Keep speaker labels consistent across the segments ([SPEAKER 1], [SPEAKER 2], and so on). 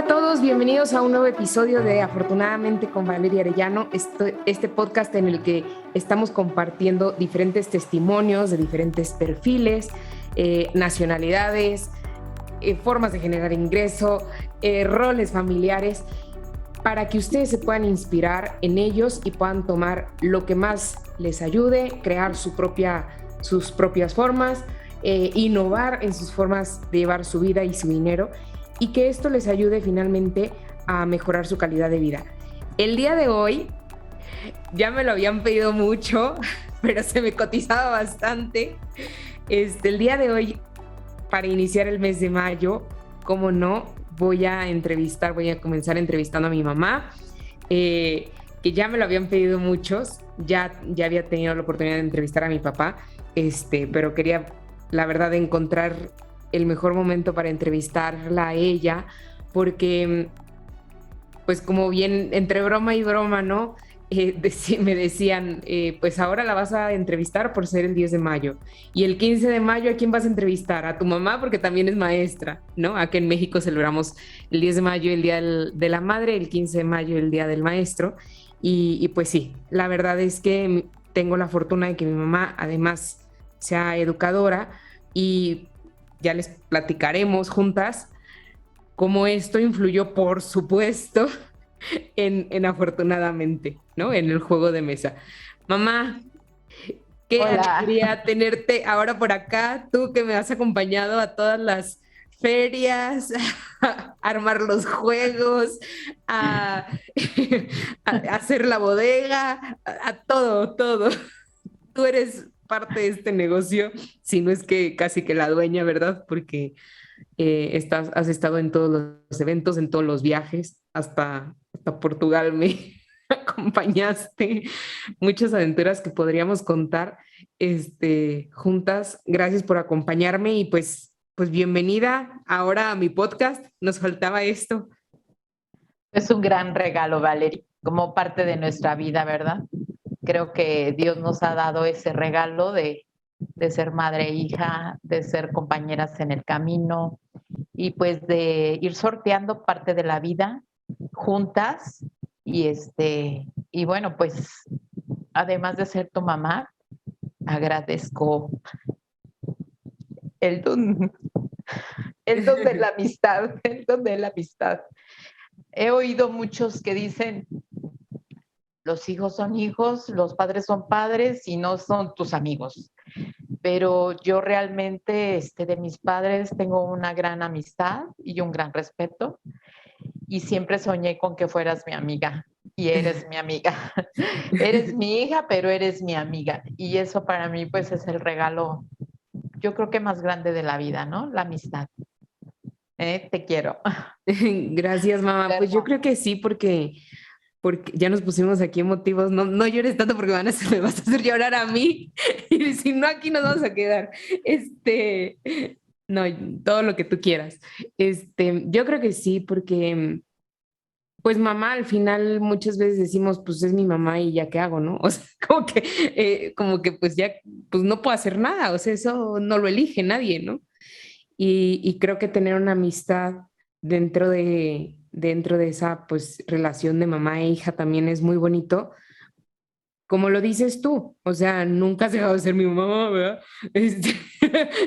[SPEAKER 1] a todos, bienvenidos a un nuevo episodio de Afortunadamente con Valeria Arellano, este podcast en el que estamos compartiendo diferentes testimonios de diferentes perfiles, nacionalidades, formas de generar ingreso, roles familiares, para que ustedes se puedan inspirar en ellos y puedan tomar lo que más les ayude, crear sus propias formas, innovar en sus formas de llevar su vida y su dinero, y que esto les ayude finalmente a mejorar su calidad de vida. El día de hoy, ya me lo habían pedido mucho, pero se me cotizaba bastante. El día de hoy, para iniciar el mes de mayo, cómo no, voy a comenzar entrevistando a mi mamá, que ya me lo habían pedido muchos, ya había tenido la oportunidad de entrevistar a mi papá, pero quería, la verdad, encontrar el mejor momento para entrevistarla a ella, porque, pues como bien, entre broma y broma, ¿no? Me decían, pues ahora la vas a entrevistar por ser el 10 de mayo. Y el 15 de mayo, ¿a quién vas a entrevistar? A tu mamá, porque también es maestra, ¿no? Aquí en México celebramos el 10 de mayo, el Día de la Madre, el 15 de mayo, el Día del Maestro. Y pues sí, la verdad es que tengo la fortuna de que mi mamá, además, sea educadora, y ya les platicaremos juntas cómo esto influyó, por supuesto, en Afortunadamente, ¿no? En el juego de mesa. Mamá, qué
[SPEAKER 2] Hola.
[SPEAKER 1] alegría tenerte ahora por acá, tú que me has acompañado a todas las ferias, a armar los juegos, a, a hacer la bodega, a todo, todo. Tú eres parte de este negocio, si no es que casi que la dueña, ¿verdad? Porque has estado en todos los eventos, en todos los viajes, hasta Portugal me acompañaste, muchas aventuras que podríamos contar juntas. Gracias por acompañarme y pues bienvenida ahora a mi podcast. Nos faltaba esto.
[SPEAKER 2] Es un gran regalo, Valeria, como parte de nuestra vida, ¿verdad? Creo que Dios nos ha dado ese regalo de ser madre e hija, de ser compañeras en el camino y pues de ir sorteando parte de la vida juntas y bueno, pues además de ser tu mamá, agradezco el don, el don de la amistad, el don de la amistad. He oído muchos que dicen, los hijos son hijos, los padres son padres y no son tus amigos. Pero yo realmente de mis padres tengo una gran amistad y un gran respeto y siempre soñé con que fueras mi amiga y eres mi amiga. Eres mi hija, pero eres mi amiga y eso para mí pues es el regalo, yo creo que más grande de la vida, ¿no? La amistad. Te quiero.
[SPEAKER 1] Gracias, mamá. Pues yo creo que sí, porque ya nos pusimos aquí emotivos. No, no llores tanto porque me vas a hacer llorar a mí. Y si no, aquí nos vamos a quedar. No, todo lo que tú quieras. Yo creo que sí, porque pues mamá, al final muchas veces decimos, pues es mi mamá y ya qué hago, ¿no? O sea, como que pues ya, pues no puedo hacer nada. O sea, eso no lo elige nadie, ¿no? Y creo que tener una amistad dentro de esa pues relación de mamá e hija también es muy bonito, como lo dices tú. O sea, nunca has dejado de ser mi mamá, ¿verdad?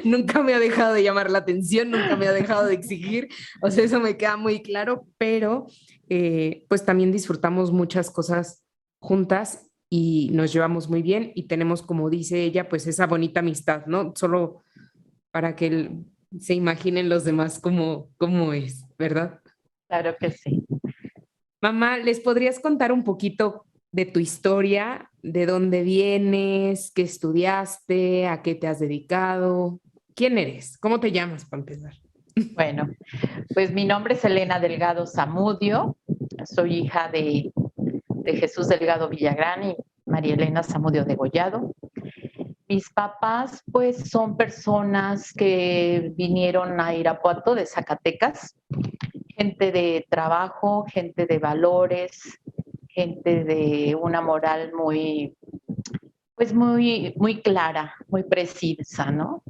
[SPEAKER 1] Nunca me ha dejado de llamar la atención, nunca me ha dejado de exigir. O sea, eso me queda muy claro, pero pues también disfrutamos muchas cosas juntas y nos llevamos muy bien y tenemos, como dice ella, pues esa bonita amistad, ¿no? Solo para que se imaginen los demás cómo es, ¿verdad?
[SPEAKER 2] Claro que sí.
[SPEAKER 1] Mamá, ¿les podrías contar un poquito de tu historia? ¿De dónde vienes? ¿Qué estudiaste? ¿A qué te has dedicado? ¿Quién eres? ¿Cómo te llamas, para empezar?
[SPEAKER 2] Bueno, pues mi nombre es Elena Delgado Zamudio, soy hija de Jesús Delgado Villagrán y María Elena Zamudio Degollado. Mis papás, pues, son personas que vinieron a Irapuato de Zacatecas, gente de trabajo, gente de valores, gente de una moral muy, pues, muy clara, muy precisa, ¿no?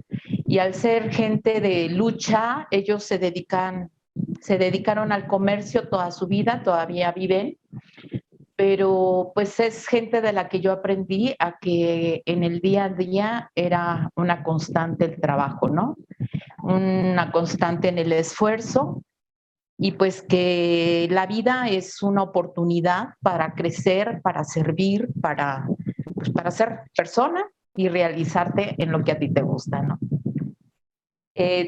[SPEAKER 2] Y al ser gente de lucha, ellos se dedican se dedicaron al comercio toda su vida, todavía viven, pero pues es gente de la que yo aprendí a que en el día a día era una constante el trabajo, ¿no? Una constante en el esfuerzo y pues que la vida es una oportunidad para crecer, para servir, pues para ser persona y realizarte en lo que a ti te gusta, ¿no?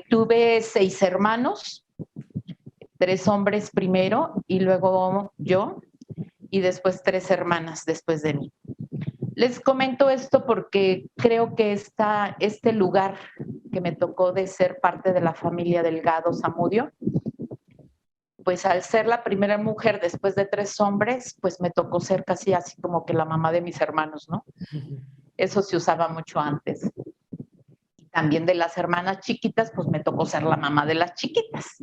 [SPEAKER 2] Tuve 6 hermanos, 3 hombres primero y luego yo, y después 3 hermanas después de mí. Les comento esto porque creo que este lugar que me tocó de ser parte de la familia Delgado Zamudio, pues al ser la primera mujer después de 3 hombres, pues me tocó ser casi así como que la mamá de mis hermanos, ¿no? Eso se usaba mucho antes. También de las hermanas chiquitas, pues me tocó ser la mamá de las chiquitas.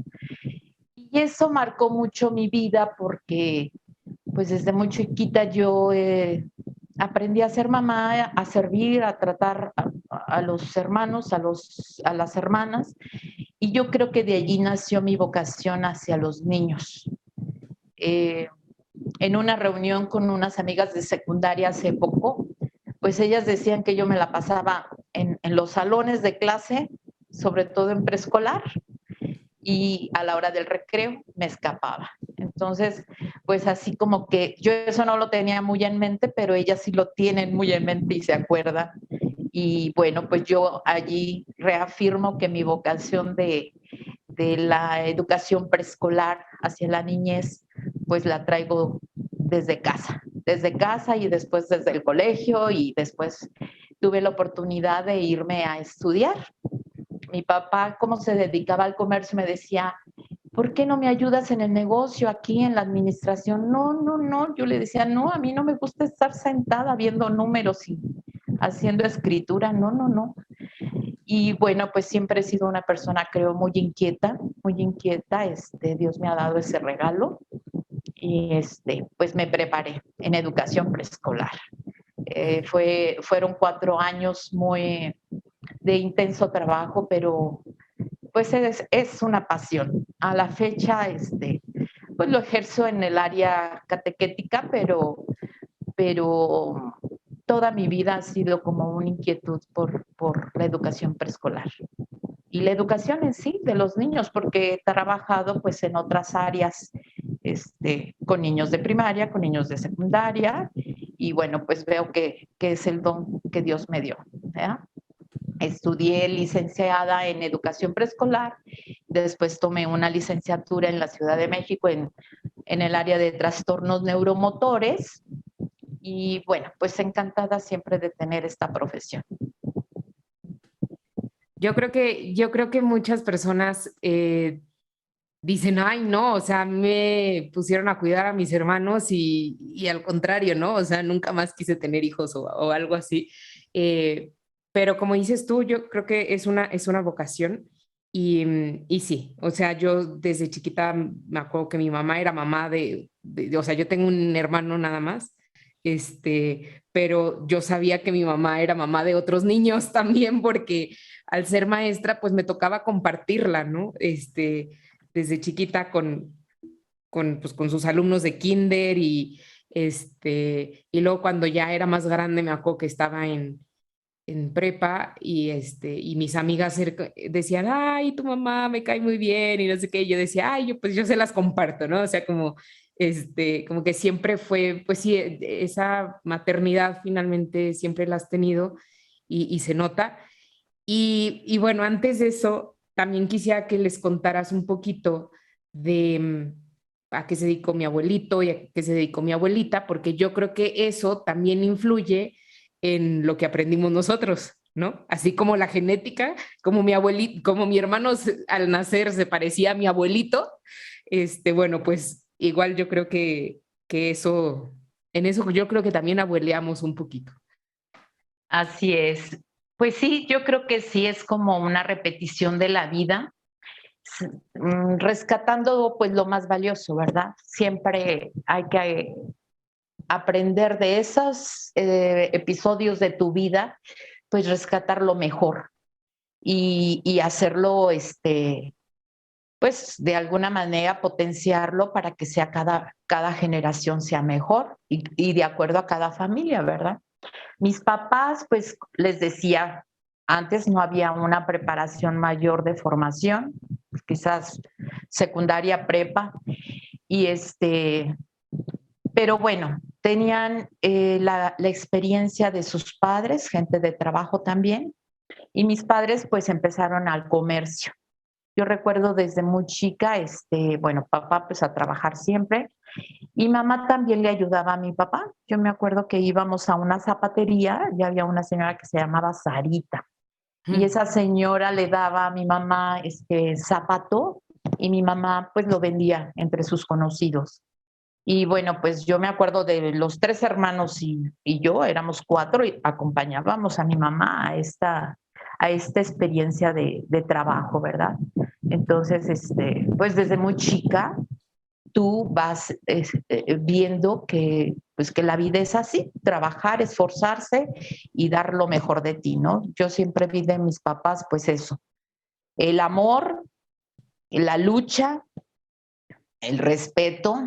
[SPEAKER 2] Y eso marcó mucho mi vida porque pues desde muy chiquita yo aprendí a ser mamá, a servir, a tratar a los hermanos, a las hermanas, y yo creo que de allí nació mi vocación hacia los niños. En una reunión con unas amigas de secundaria hace poco, pues ellas decían que yo me la pasaba en los salones de clase, sobre todo en preescolar, y a la hora del recreo me escapaba. Entonces, pues así como que yo eso no lo tenía muy en mente, pero ellas sí lo tienen muy en mente y se acuerdan. Y bueno, pues yo allí reafirmo que mi vocación de la educación preescolar hacia la niñez, pues la traigo desde casa y después desde el colegio y después tuve la oportunidad de irme a estudiar. Mi papá, como se dedicaba al comercio, me decía, ¿por qué no me ayudas en el negocio, aquí en la administración? No, no, no. Yo le decía, no, a mí no me gusta estar sentada viendo números y haciendo escritura. No, no, no. Y bueno, pues siempre he sido una persona, creo, muy inquieta, muy inquieta. Dios me ha dado ese regalo y pues me preparé en educación preescolar. Fueron 4 años muy de intenso trabajo, pero pues es una pasión. A la fecha, pues lo ejerzo en el área catequética, pero toda mi vida ha sido como una inquietud por la educación preescolar y la educación en sí de los niños, porque he trabajado pues en otras áreas, con niños de primaria, con niños de secundaria, y bueno, pues veo que es el don que Dios me dio, ¿verdad? Estudié licenciada en educación preescolar, después tomé una licenciatura en la Ciudad de México en el área de trastornos neuromotores y bueno, pues encantada siempre de tener esta profesión.
[SPEAKER 1] Yo creo que muchas personas dicen, ay, no, o sea, me pusieron a cuidar a mis hermanos y al contrario, ¿no? O sea, nunca más quise tener hijos o algo así. Eh, pero como dices tú, yo creo que es una vocación y sí, o sea, yo desde chiquita me acuerdo que mi mamá era mamá o sea, yo tengo un hermano nada más, pero yo sabía que mi mamá era mamá de otros niños también porque al ser maestra, pues me tocaba compartirla, ¿no? Desde chiquita pues, con sus alumnos de kinder y luego cuando ya era más grande me acuerdo que estaba en prepa y mis amigas decían, ay, tu mamá me cae muy bien y no sé qué, y yo decía, ay, pues yo se las comparto, ¿no? O sea, como que siempre fue, pues sí, esa maternidad finalmente siempre la has tenido y se nota. Y bueno, antes de eso, también quisiera que les contaras un poquito de a qué se dedicó mi abuelito y a qué se dedicó mi abuelita, porque yo creo que eso también influye en lo que aprendimos nosotros, ¿no? Así como la genética, como mi abuelito, como mi hermano al nacer se parecía a mi abuelito, bueno, pues igual yo creo que eso, en eso yo creo que también abueleamos un poquito.
[SPEAKER 2] Así es. Pues sí, yo creo que sí es como una repetición de la vida, rescatando pues lo más valioso, ¿verdad? Siempre hay que aprender de esos episodios de tu vida, pues rescatar lo mejor y hacerlo pues de alguna manera potenciarlo para que sea cada generación sea mejor y de acuerdo a cada familia, ¿verdad? Mis papás, pues les decía, antes no había una preparación mayor de formación, quizás secundaria, prepa, y pero bueno, tenían la experiencia de sus padres, gente de trabajo también, y mis padres pues empezaron al comercio. Yo recuerdo desde muy chica, bueno, papá pues a trabajar siempre y mamá también le ayudaba a mi papá. Yo me acuerdo que íbamos a una zapatería y había una señora que se llamaba Sarita y esa señora le daba a mi mamá zapato y mi mamá pues lo vendía entre sus conocidos. Y bueno, pues yo me acuerdo de los tres hermanos y yo, éramos cuatro y acompañábamos a mi mamá a esta experiencia de trabajo, ¿verdad? Entonces, pues desde muy chica tú vas viendo que, pues que la vida es así, trabajar, esforzarse y dar lo mejor de ti, ¿no? Yo siempre vi de mis papás, pues eso, el amor, la lucha, el respeto,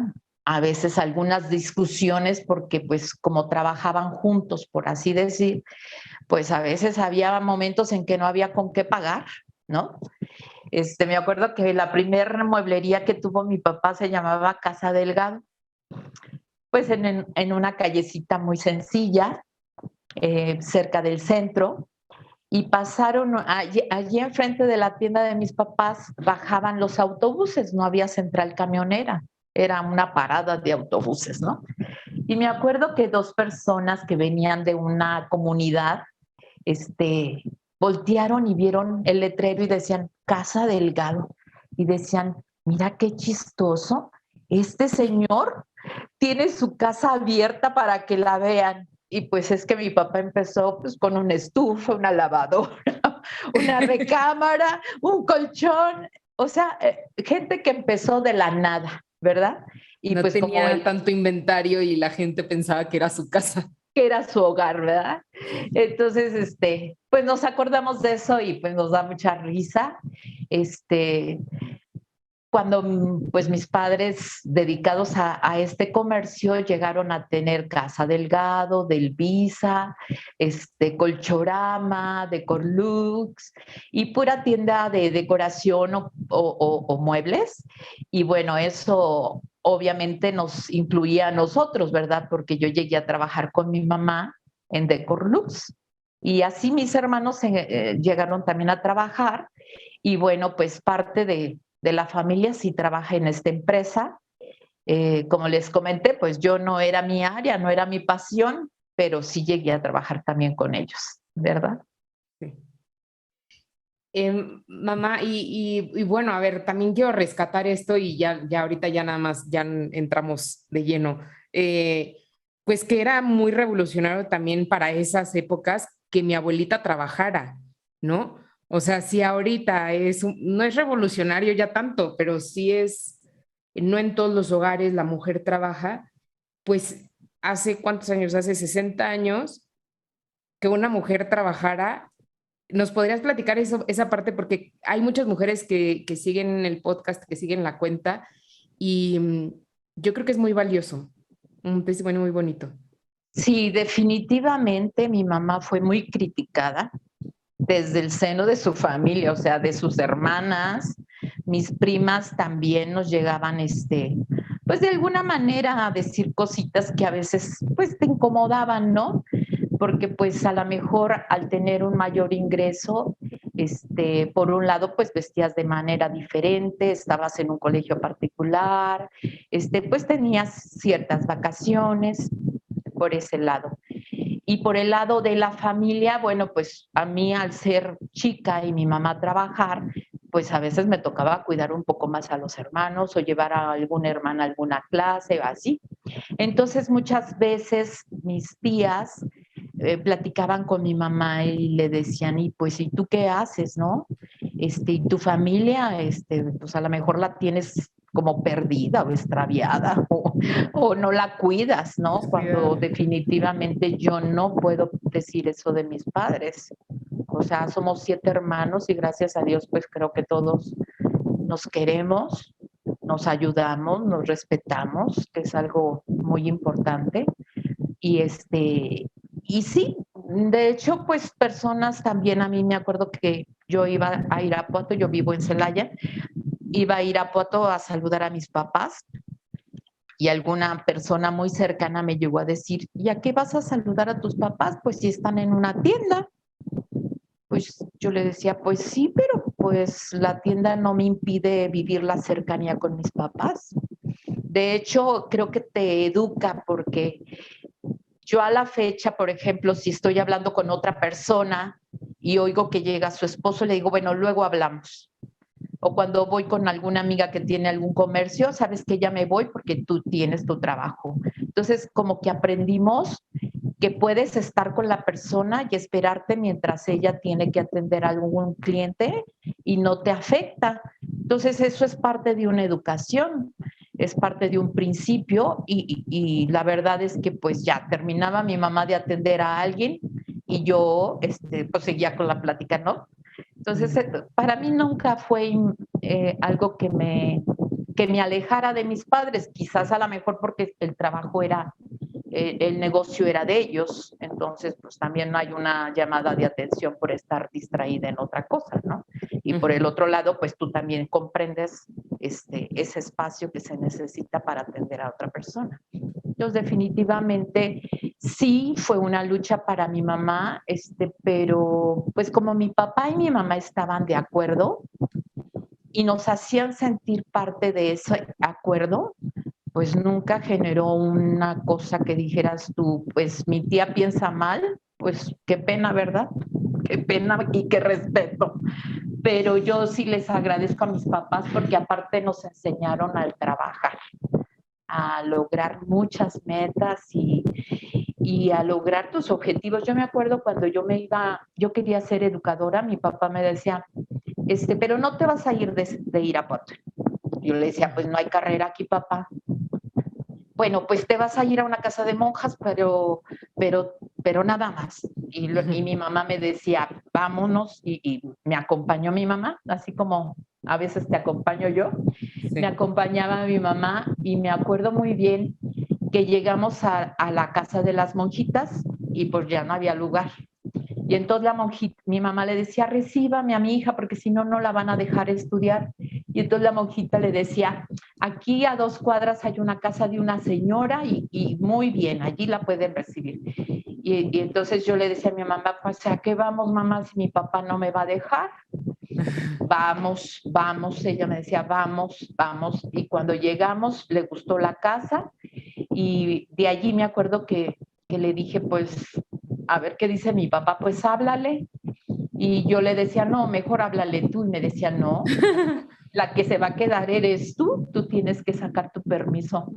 [SPEAKER 2] a veces algunas discusiones porque pues como trabajaban juntos, por así decir, pues a veces había momentos en que no había con qué pagar, ¿no? Me acuerdo que la primera mueblería que tuvo mi papá se llamaba Casa Delgado, pues en una callecita muy sencilla, cerca del centro, y pasaron, allí enfrente de la tienda de mis papás bajaban los autobuses, no había central camionera, era una parada de autobuses, ¿no? Y me acuerdo que dos personas que venían de una comunidad, voltearon y vieron el letrero y decían Casa Delgado, y decían, mira qué chistoso, este señor tiene su casa abierta para que la vean. Y pues es que mi papá empezó pues con una estufa, una lavadora, una recámara, un colchón, o sea, gente que empezó de la nada, ¿verdad? Y
[SPEAKER 1] No
[SPEAKER 2] pues como
[SPEAKER 1] tenía tanto inventario y la gente pensaba que era su casa.
[SPEAKER 2] que era su hogar, ¿verdad? Entonces, pues nos acordamos de eso y pues nos da mucha risa. Este, cuando pues mis padres dedicados este comercio llegaron a tener Casa Delgado, Del Visa, Colchorama, Decorlux y pura tienda de decoración o muebles. Y bueno, eso obviamente nos incluía a nosotros, ¿verdad? Porque yo llegué a trabajar con mi mamá en Decorlux. Y así mis hermanos llegaron también a trabajar y bueno, pues parte de la familia sí trabaja en esta empresa. Como les comenté, pues yo no era mi área, no era mi pasión, pero sí llegué a trabajar también con ellos, ¿verdad?
[SPEAKER 1] Sí. Mamá, y bueno, a ver, también quiero rescatar esto y ya ahorita ya nada más, ya entramos de lleno. Pues que era muy revolucionario también para esas épocas que mi abuelita trabajara, ¿no? O sea, si ahorita no es revolucionario ya tanto, pero sí es, no en todos los hogares la mujer trabaja, pues hace cuántos años, hace 60 años, que una mujer trabajara. ¿Nos podrías platicar esa parte? Porque hay muchas mujeres que siguen el podcast, que siguen la cuenta, y yo creo que es muy valioso, un testimonio muy bonito.
[SPEAKER 2] Sí, definitivamente mi mamá fue muy criticada desde el seno de su familia, o sea, de sus hermanas, mis primas también nos llegaban, pues de alguna manera a decir cositas que a veces pues te incomodaban, ¿no? Porque pues a lo mejor al tener un mayor ingreso, por un lado pues vestías de manera diferente, estabas en un colegio particular, pues tenías ciertas vacaciones por ese lado. Y por el lado de la familia, bueno, pues a mí al ser chica y mi mamá trabajar, pues a veces me tocaba cuidar un poco más a los hermanos o llevar a alguna hermana a alguna clase o así. Entonces muchas veces mis tías platicaban con mi mamá y le decían, y pues, ¿y tú qué haces, no? Y tu familia, pues a lo mejor la tienes como perdida o extraviada o no la cuidas, ¿no? Cuando definitivamente yo no puedo decir eso de mis padres. O sea, somos 7 hermanos y gracias a Dios, pues creo que todos nos queremos, nos ayudamos, nos respetamos, que es algo muy importante. Y sí, de hecho, pues personas también, a mí me acuerdo que yo iba a Irapuato, yo vivo en Celaya, iba a Irapuato a saludar a mis papás y alguna persona muy cercana me llegó a decir, ¿y a qué vas a saludar a tus papás? Pues si están en una tienda. Pues yo le decía, pues sí, pero pues la tienda no me impide vivir la cercanía con mis papás. De hecho, creo que te educa porque yo a la fecha, por ejemplo, si estoy hablando con otra persona y oigo que llega su esposo, le digo, bueno, luego hablamos. O cuando voy con alguna amiga que tiene algún comercio, sabes que ya me voy porque tú tienes tu trabajo. Entonces, como que aprendimos que puedes estar con la persona y esperarte mientras ella tiene que atender a algún cliente y no te afecta. Entonces, eso es parte de una educación, es parte de un principio y la verdad es que pues ya terminaba mi mamá de atender a alguien y yo pues seguía con la plática, ¿no? Entonces, para mí nunca fue algo que me alejara de mis padres, quizás a lo mejor porque el trabajo era el negocio era de ellos, entonces pues también no hay una llamada de atención por estar distraída en otra cosa, ¿no? Y por el otro lado, pues tú también comprendes ese espacio que se necesita para atender a otra persona. Entonces definitivamente sí fue una lucha para mi mamá, pero pues como mi papá y mi mamá estaban de acuerdo y nos hacían sentir parte de ese acuerdo, pues nunca generó una cosa que dijeras tú, pues mi tía piensa mal, pues qué pena, ¿verdad? Qué pena y qué respeto. Pero yo sí les agradezco a mis papás porque aparte nos enseñaron al trabajar, a lograr muchas metas y a lograr tus objetivos. Yo me acuerdo cuando yo quería ser educadora, mi papá me decía, pero no te vas a ir de Irapuato. Yo le decía, pues no hay carrera aquí, papá. Bueno, pues te vas a ir a una casa de monjas, pero nada más. Y mi mamá me decía, vámonos, y me acompañó mi mamá, así como a veces te acompaño yo. Sí. Me acompañaba mi mamá y me acuerdo muy bien que llegamos a la casa de las monjitas y pues ya no había lugar. Y entonces mi mamá le decía, recíbame a mi hija porque si no, no la van a dejar estudiar. Y entonces la monjita le decía, aquí a 2 cuadras hay una casa de una señora y muy bien, allí la pueden recibir. Y entonces yo le decía a mi mamá, pues ¿a qué vamos, mamá, si mi papá no me va a dejar? Vamos, vamos, ella me decía, vamos, vamos. Y cuando llegamos, le gustó la casa y de allí me acuerdo que le dije, pues, a ver qué dice mi papá, pues háblale. Y yo le decía, no, mejor háblale tú. Y me decía, no, la que se va a quedar eres tú tienes que sacar tu permiso.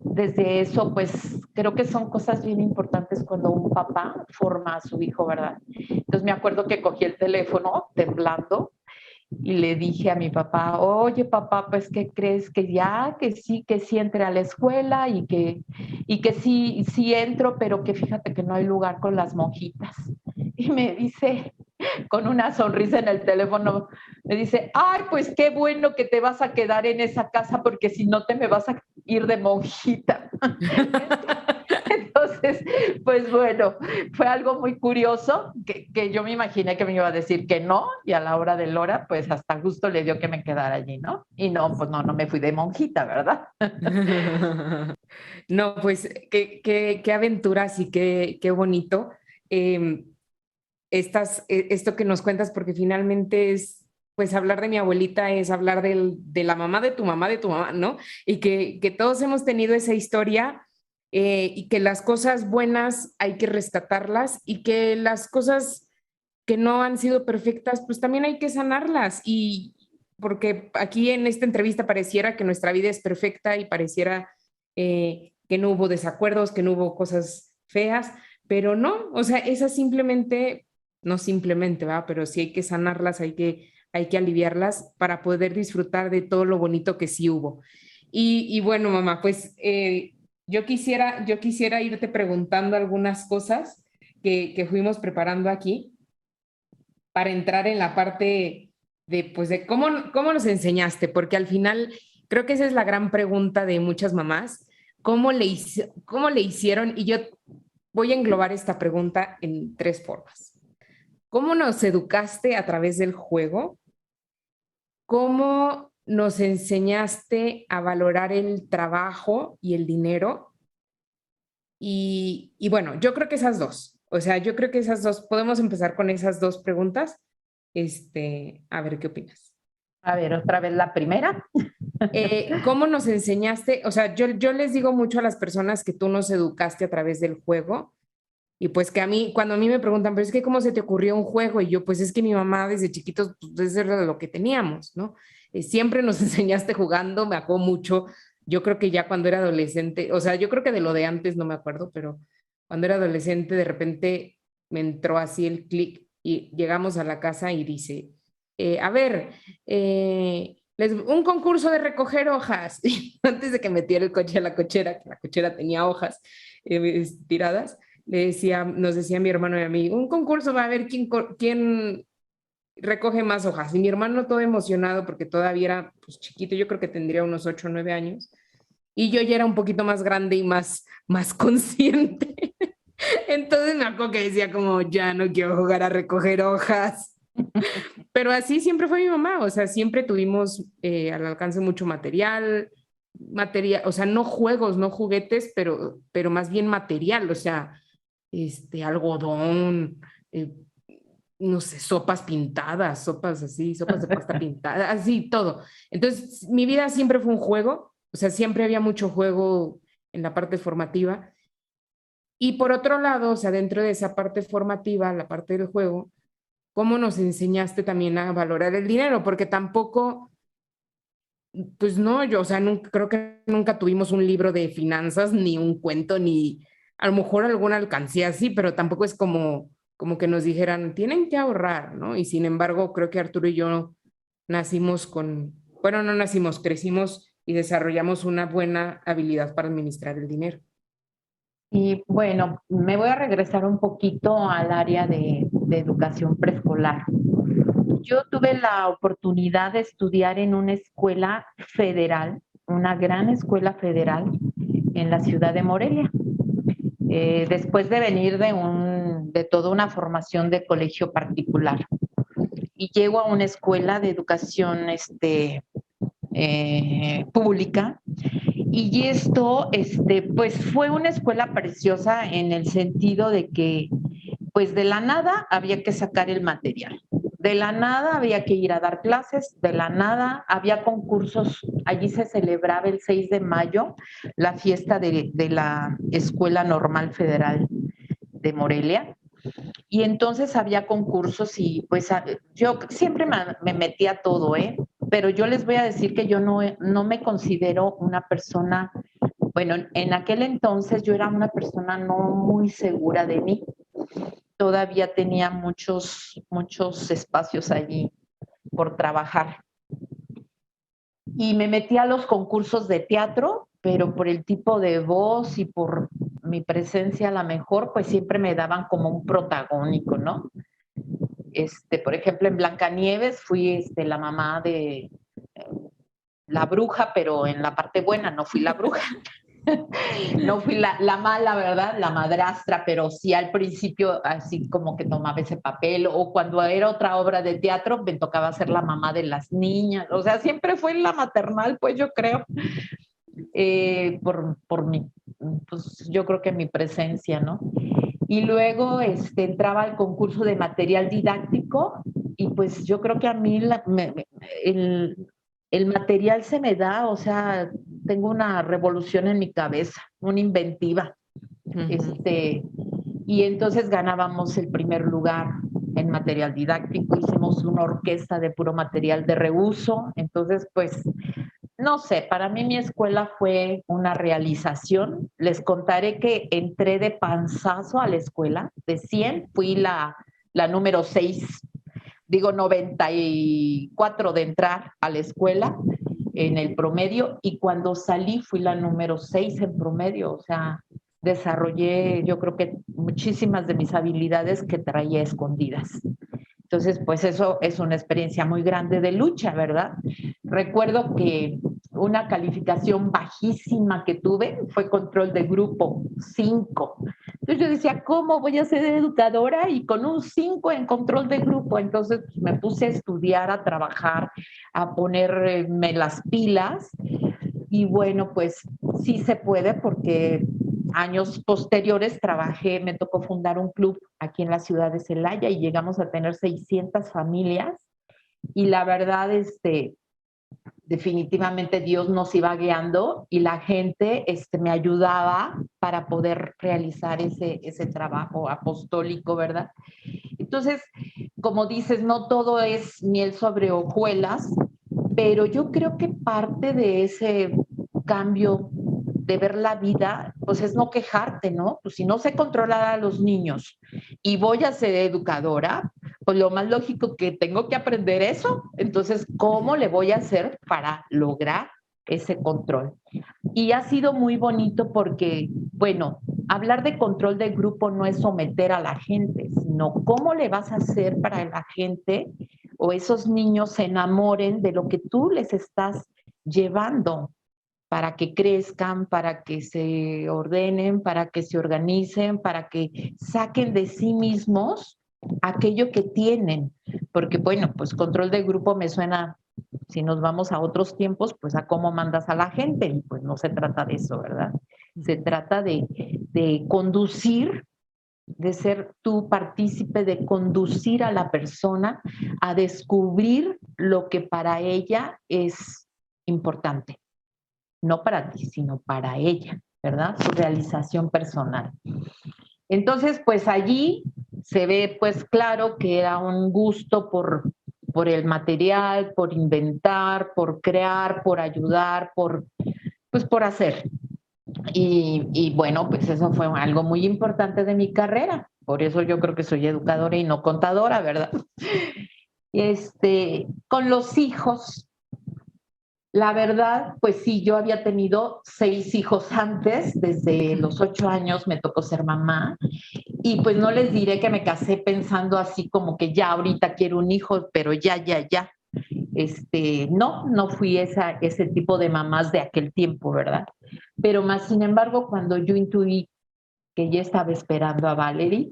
[SPEAKER 2] Desde eso, pues, creo que son cosas bien importantes cuando un papá forma a su hijo, ¿verdad? Entonces me acuerdo que cogí el teléfono temblando y le dije a mi papá, oye papá, pues ¿qué crees? Que sí entre a la escuela y que sí entro, pero que fíjate que no hay lugar con las monjitas. Y me dice, con una sonrisa en el teléfono, me dice, ay, pues qué bueno que te vas a quedar en esa casa porque si no te me vas a ir de monjita. Entonces, pues bueno, fue algo muy curioso que yo me imaginé que me iba a decir que no y a la hora de la hora, pues hasta gusto le dio que me quedara allí, ¿no? Y no, pues no me fui de monjita, ¿verdad?
[SPEAKER 1] No, pues qué aventuras y qué bonito. Esto que nos cuentas, porque finalmente es, pues hablar de mi abuelita es hablar de la mamá de tu mamá, ¿no? Y que todos hemos tenido esa historia y que las cosas buenas hay que rescatarlas y que las cosas que no han sido perfectas, pues también hay que sanarlas. Y porque aquí en esta entrevista pareciera que nuestra vida es perfecta y pareciera que no hubo desacuerdos, que no hubo cosas feas, pero no, o sea, esas simplemente no simplemente, ¿va? Pero sí hay que sanarlas, hay que aliviarlas para poder disfrutar de todo lo bonito que sí hubo. Y bueno, mamá, pues yo quisiera irte preguntando algunas cosas que fuimos preparando aquí para entrar en la parte pues de cómo nos enseñaste, porque al final creo que esa es la gran pregunta de muchas mamás, cómo le hicieron? Y yo voy a englobar esta pregunta en tres formas. ¿Cómo nos educaste a través del juego? ¿Cómo nos enseñaste a valorar el trabajo y el dinero? Y bueno, yo creo que esas dos, o sea, yo creo que esas dos, podemos empezar con esas dos preguntas. A ver qué opinas.
[SPEAKER 2] A ver, otra vez la primera.
[SPEAKER 1] ¿Cómo nos enseñaste? O sea, yo les digo mucho a las personas que tú nos educaste a través del juego y pues que cuando a mí me preguntan, pero es que ¿cómo se te ocurrió un juego? Y yo, pues es que mi mamá desde chiquitos, pues eso era lo que teníamos, ¿no? Siempre nos enseñaste jugando, me acuerdo mucho, yo creo que ya cuando era adolescente, o sea, yo creo que de lo de antes no me acuerdo, pero cuando era adolescente de repente me entró así el clic y llegamos a la casa y dice, a ver, un concurso de recoger hojas. Antes de que metiera el coche a la cochera, que la cochera tenía hojas tiradas, nos decía mi hermano y a mí, un concurso va a ver quién recoge más hojas. Y mi hermano todo emocionado porque todavía era pues, chiquito, yo creo que tendría unos 8 o 9 años. Y yo ya era un poquito más grande y más consciente. Entonces me acuerdo que decía como, ya no quiero jugar a recoger hojas. Pero así siempre fue mi mamá, o sea, siempre tuvimos al alcance mucho material, o sea, no juegos, no juguetes, pero más bien material, o sea, algodón, no sé, sopas pintadas, sopas así, sopas de pasta pintada, así todo. Entonces, mi vida siempre fue un juego, o sea, siempre había mucho juego en la parte formativa. Y por otro lado, o sea, dentro de esa parte formativa, la parte del juego, ¿cómo nos enseñaste también a valorar el dinero? Porque tampoco, pues no, yo, o sea, creo que nunca tuvimos un libro de finanzas, ni un cuento, ni a lo mejor alguna alcancía así, pero tampoco es como que nos dijeran, tienen que ahorrar, ¿no? Y sin embargo, creo que Arturo y yo bueno, no nacimos, crecimos y desarrollamos una buena habilidad para administrar el dinero.
[SPEAKER 2] Y bueno, me voy a regresar un poquito al área de educación preescolar. Yo tuve la oportunidad de estudiar en una escuela federal, una gran escuela federal en la ciudad de Morelia. Después de venir de toda una formación de colegio particular. Y llego a una escuela de educación pública. Y esto, pues fue una escuela preciosa en el sentido de que, pues de la nada había que sacar el material. De la nada había que ir a dar clases, de la nada había concursos. Allí se celebraba el 6 de mayo la fiesta de la Escuela Normal Federal de Morelia. Y entonces había concursos y pues yo siempre me metía a todo, pero yo les voy a decir que yo no me considero una persona, bueno, en aquel entonces yo era una persona no muy segura de mí. Todavía tenía muchos espacios allí por trabajar. Y me metí a los concursos de teatro, pero por el tipo de voz y por mi presencia a la mejor, pues siempre me daban como un protagónico, ¿no? Por ejemplo, en Blancanieves fui la mamá de la bruja, pero en la parte buena no fui la bruja. No fui la mala, ¿verdad? La madrastra, pero sí al principio así como que tomaba ese papel, o cuando era otra obra de teatro me tocaba ser la mamá de las niñas, o sea, siempre fue la maternal, pues yo creo, por mi, pues yo creo que mi presencia, ¿no? Y luego entraba al concurso de material didáctico y pues yo creo que a mí el material se me da, o sea, tengo una revolución en mi cabeza, una inventiva. Y entonces ganábamos el primer lugar en material didáctico, hicimos una orquesta de puro material de reuso, entonces pues no sé, para mí mi escuela fue una realización. Les contaré que entré de panzazo a la escuela, de 100 fui la número 6, digo 94 de entrar a la escuela en el promedio, y cuando salí fui la número 6 en promedio, o sea, desarrollé yo creo que muchísimas de mis habilidades que traía escondidas. Entonces, pues eso es una experiencia muy grande de lucha, ¿verdad? Recuerdo que una calificación bajísima que tuve fue control de grupo, 5. Entonces yo decía, ¿cómo voy a ser educadora y con un 5 en control de grupo? Entonces pues, me puse a estudiar, a trabajar, a ponerme las pilas y bueno, pues sí se puede porque años posteriores trabajé, me tocó fundar un club aquí en la ciudad de Celaya y llegamos a tener 600 familias y la verdad, definitivamente Dios nos iba guiando y la gente me ayudaba para poder realizar ese trabajo apostólico, ¿verdad? Entonces, como dices, no todo es miel sobre hojuelas, pero yo creo que parte de ese cambio de ver la vida, pues es no quejarte, ¿no? Pues si no sé controlar a los niños y voy a ser educadora, pues lo más lógico que tengo que aprender eso. Entonces, ¿cómo le voy a hacer para lograr ese control? Y ha sido muy bonito porque, bueno, hablar de control de grupo no es someter a la gente, sino cómo le vas a hacer para que la gente o esos niños se enamoren de lo que tú les estás llevando para que crezcan, para que se ordenen, para que se organicen, para que saquen de sí mismos aquello que tienen. Porque, bueno, pues control de grupo me suena, si nos vamos a otros tiempos, pues a cómo mandas a la gente. Y pues no se trata de eso, ¿verdad? Se trata de conducir, de ser tú partícipe, de conducir a la persona a descubrir lo que para ella es importante no para ti, sino para ella, ¿verdad? Su realización personal. Entonces, pues allí se ve pues claro que era un gusto por el material, por inventar, por crear, por ayudar, pues por hacer. Y bueno, pues eso fue algo muy importante de mi carrera. Por eso yo creo que soy educadora y no contadora, ¿verdad? Con los hijos, la verdad, pues sí, yo había tenido 6 hijos antes, desde los 8 años me tocó ser mamá y pues no les diré que me casé pensando así como que ya ahorita quiero un hijo, pero ya. No fui ese tipo de mamás de aquel tiempo, ¿verdad? Pero más sin embargo, cuando yo intuí que ya estaba esperando a Valerie,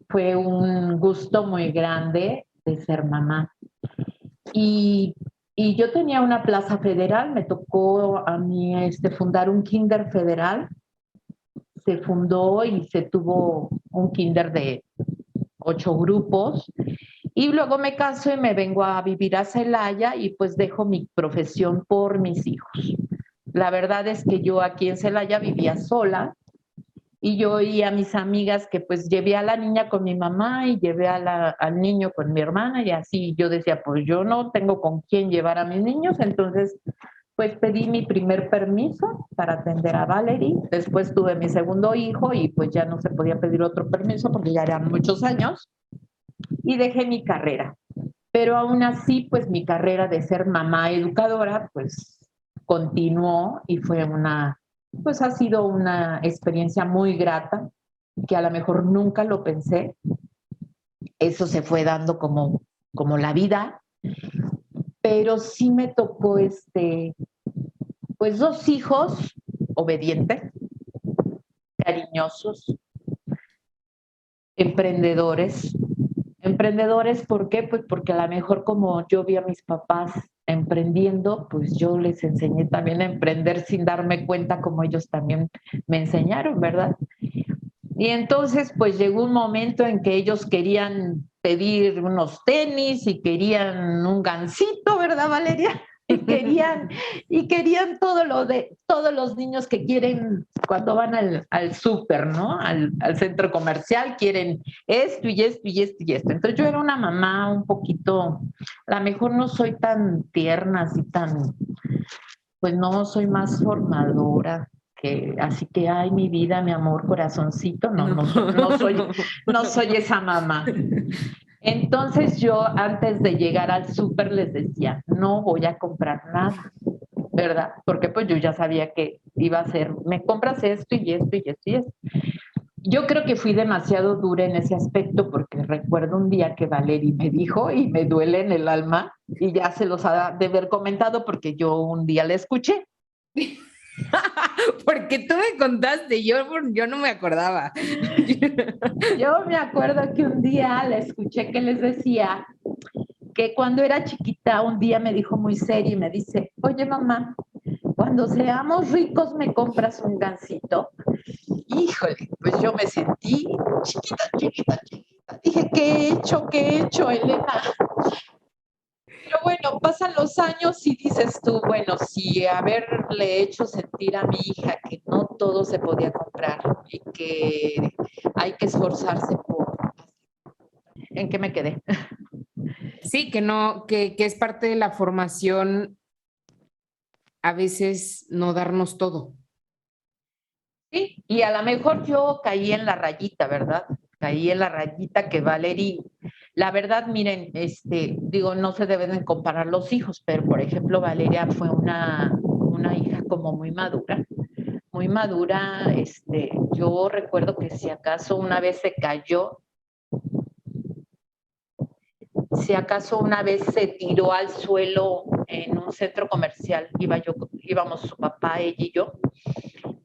[SPEAKER 2] fue un gusto muy grande de ser mamá. Y yo tenía una plaza federal, me tocó a mí fundar un kinder federal. Se fundó y se tuvo un kinder de 8 grupos. Y luego me caso y me vengo a vivir a Celaya y pues dejo mi profesión por mis hijos. La verdad es que yo aquí en Celaya vivía sola y yo oía a mis amigas que pues llevé a la niña con mi mamá y llevé al niño con mi hermana y así yo decía, pues yo no tengo con quién llevar a mis niños, entonces pues pedí mi primer permiso para atender a Valerie, después tuve mi segundo hijo y pues ya no se podía pedir otro permiso porque ya eran muchos años y dejé mi carrera. Pero aún así, pues mi carrera de ser mamá educadora, pues continuó y pues ha sido una experiencia muy grata, que a lo mejor nunca lo pensé. Eso se fue dando como la vida, pero sí me tocó pues 2 hijos obedientes, cariñosos, emprendedores. Emprendedores, ¿por qué? Pues porque a lo mejor como yo vi a mis papás emprendiendo, pues yo les enseñé también a emprender sin darme cuenta como ellos también me enseñaron, ¿verdad? Y entonces pues llegó un momento en que ellos querían pedir unos tenis y querían un gansito, ¿verdad, Valeria? Y querían todos los niños que quieren cuando van al súper, ¿no? Al centro comercial, quieren esto y esto y esto y esto. Entonces yo era una mamá un poquito, a lo mejor no soy tan tierna, así tan, pues no, soy más formadora. Así que, ay, mi vida, mi amor, corazoncito, no soy esa mamá. Entonces yo antes de llegar al súper les decía, no voy a comprar nada, ¿verdad? Porque pues yo ya sabía que iba a ser, me compras esto y esto y esto y esto. Yo creo que fui demasiado dura en ese aspecto porque recuerdo un día que Valerie me dijo y me duele en el alma y ya se los ha de haber comentado porque yo un día la escuché.
[SPEAKER 1] Porque tú me contaste, yo no me acordaba.
[SPEAKER 2] Yo me acuerdo que un día la escuché que les decía que cuando era chiquita un día me dijo muy serio y me dice, oye mamá, cuando seamos ricos me compras un gansito. Híjole, pues yo me sentí chiquita, chiquita, chiquita. Dije, ¿qué he hecho, Elena? Pero bueno, pasan los años y dices tú, bueno, si haberle hecho sentir a mi hija que no todo se podía comprar y que hay que esforzarse por... ¿En qué me quedé?
[SPEAKER 1] Sí, que no, que es parte de la formación a veces no darnos todo.
[SPEAKER 2] Sí, y a lo mejor yo caí en la rayita, ¿verdad? Caí en la rayita que Valerie, la verdad, miren, digo, no se deben comparar los hijos, pero por ejemplo, Valeria fue una hija como muy madura, yo recuerdo que si acaso una vez se cayó, si acaso una vez se tiró al suelo en un centro comercial, íbamos su papá, ella y yo,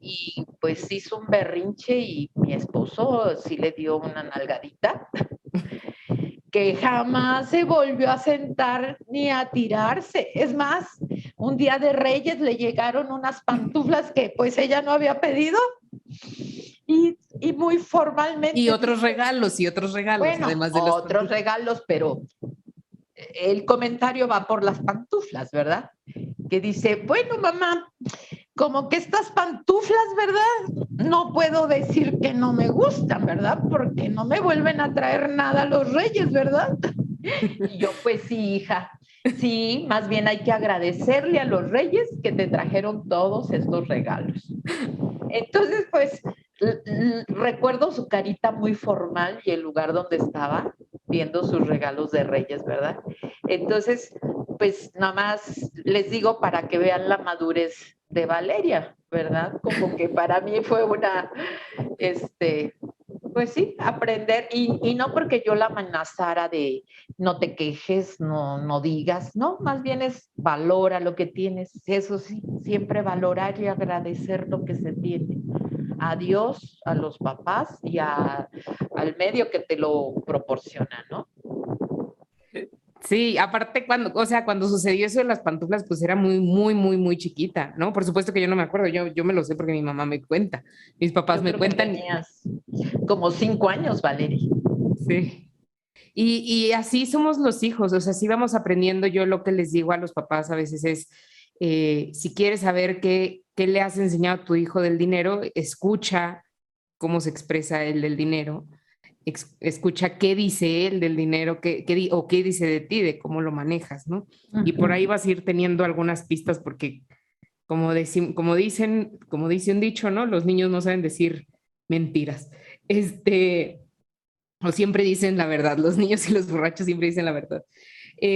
[SPEAKER 2] y pues hizo un berrinche y mi esposo sí le dio una nalgadita que jamás se volvió a sentar ni a tirarse. Es más, un día de Reyes le llegaron unas pantuflas que pues ella no había pedido y muy formalmente.
[SPEAKER 1] Y otros regalos,
[SPEAKER 2] bueno,
[SPEAKER 1] además de los
[SPEAKER 2] otros regalos, pero el comentario va por las pantuflas, ¿verdad? Que dice, bueno, mamá, como que estas pantuflas, ¿verdad? No puedo decir que no me gustan, ¿verdad? Porque no me vuelven a traer nada los reyes, ¿verdad? Y yo, pues sí, hija, sí, más bien hay que agradecerle a los reyes que te trajeron todos estos regalos. Entonces, pues, recuerdo su carita muy formal y el lugar donde estaba viendo sus regalos de reyes, ¿verdad? Entonces, pues nada más les digo para que vean la madurez de Valeria, ¿verdad? Como que para mí fue una, pues sí, aprender, y no porque yo la amenazara de no te quejes, no digas, no, más bien es valora lo que tienes, eso sí, siempre valorar y agradecer lo que se tiene. A Dios, a los papás y al medio que te lo proporciona, ¿no?
[SPEAKER 1] Sí, aparte cuando sucedió eso de las pantuflas, pues era muy, muy, muy, muy chiquita, ¿no? Por supuesto que yo no me acuerdo, yo me lo sé porque mi mamá me cuenta, mis papás
[SPEAKER 2] Yo
[SPEAKER 1] me
[SPEAKER 2] creo que
[SPEAKER 1] cuentan.
[SPEAKER 2] tenías como 5 años, Valeria.
[SPEAKER 1] Sí. Y así somos los hijos, o sea, sí vamos aprendiendo. Yo lo que les digo a los papás a veces es, si quieres saber qué le has enseñado a tu hijo del dinero, escucha cómo se expresa él del dinero, escucha qué dice él del dinero, o qué dice de ti, de cómo lo manejas, ¿no? Y por ahí vas a ir teniendo algunas pistas porque, como dice un dicho, ¿no? Los niños no saben decir mentiras. O siempre dicen la verdad, los niños y los borrachos siempre dicen la verdad.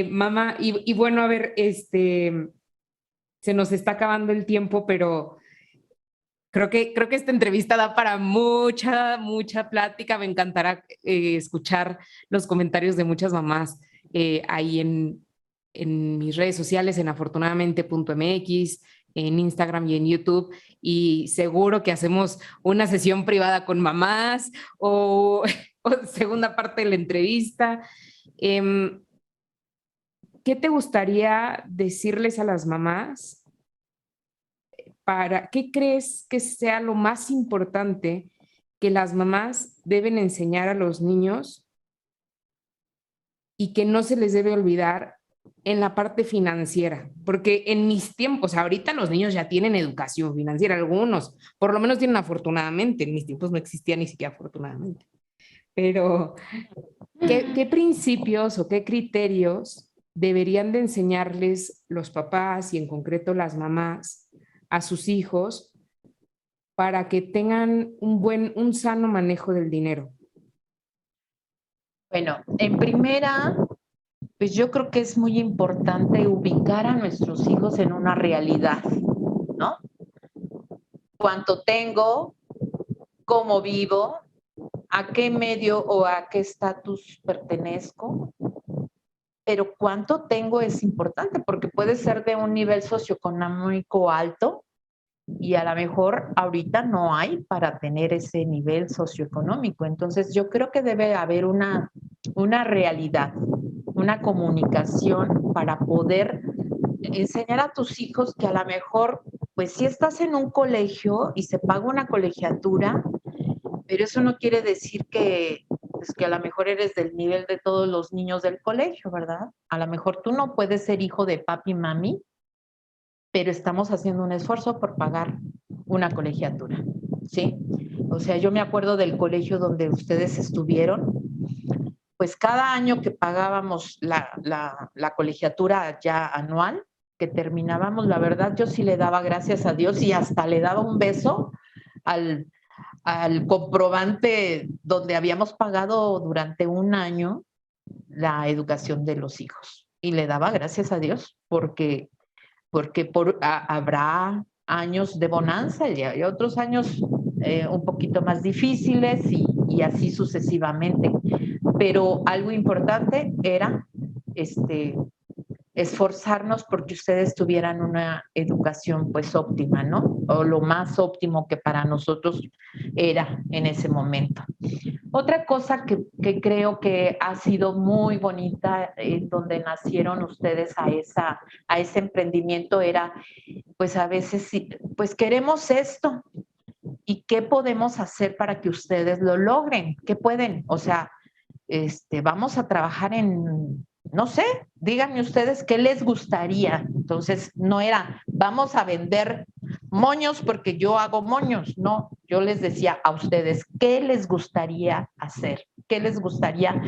[SPEAKER 1] Mamá, y bueno, a ver, se nos está acabando el tiempo, pero creo que esta entrevista da para mucha, mucha plática. Me encantará escuchar los comentarios de muchas mamás ahí en mis redes sociales, en afortunadamente.mx, en Instagram y en YouTube. Y seguro que hacemos una sesión privada con mamás o segunda parte de la entrevista. ¿Qué te gustaría decirles a las mamás? ¿Qué crees que sea lo más importante que las mamás deben enseñar a los niños y que no se les debe olvidar en la parte financiera? Porque en mis tiempos, ahorita los niños ya tienen educación financiera, algunos, por lo menos tienen afortunadamente, en mis tiempos no existía ni siquiera afortunadamente. Pero, ¿qué principios o qué criterios deberían de enseñarles los papás y en concreto las mamás a sus hijos para que tengan un sano manejo del dinero?
[SPEAKER 2] Bueno, en primera, pues yo creo que es muy importante ubicar a nuestros hijos en una realidad, ¿no? Cuánto tengo, cómo vivo, a qué medio o a qué estatus pertenezco, pero cuánto tengo es importante, porque puede ser de un nivel socioeconómico alto y a lo mejor ahorita no hay para tener ese nivel socioeconómico. Entonces yo creo que debe haber una realidad, una comunicación para poder enseñar a tus hijos que a lo mejor, pues sí estás en un colegio y se paga una colegiatura, pero eso no quiere decir que, pues, que a lo mejor eres del nivel de todos los niños del colegio, ¿verdad? A lo mejor tú no puedes ser hijo de papi y mami, pero estamos haciendo un esfuerzo por pagar una colegiatura, ¿sí? O sea, yo me acuerdo del colegio donde ustedes estuvieron, pues cada año que pagábamos la colegiatura ya anual, que terminábamos, la verdad yo sí le daba gracias a Dios y hasta le daba un beso al comprobante donde habíamos pagado durante un año la educación de los hijos. Y le daba gracias a Dios porque habrá años de bonanza y otros años un poquito más difíciles y así sucesivamente. Pero algo importante era esforzarnos porque ustedes tuvieran una educación pues óptima, ¿no? O lo más óptimo que para nosotros era en ese momento. Otra cosa que creo que ha sido muy bonita donde nacieron ustedes a ese emprendimiento era, pues a veces, pues queremos esto y qué podemos hacer para que ustedes lo logren, qué pueden, o sea, vamos a trabajar en, no sé, díganme ustedes qué les gustaría. Entonces, no era, vamos a vender moños porque yo hago moños, no, yo les decía a ustedes, ¿qué les gustaría hacer? ¿Qué les gustaría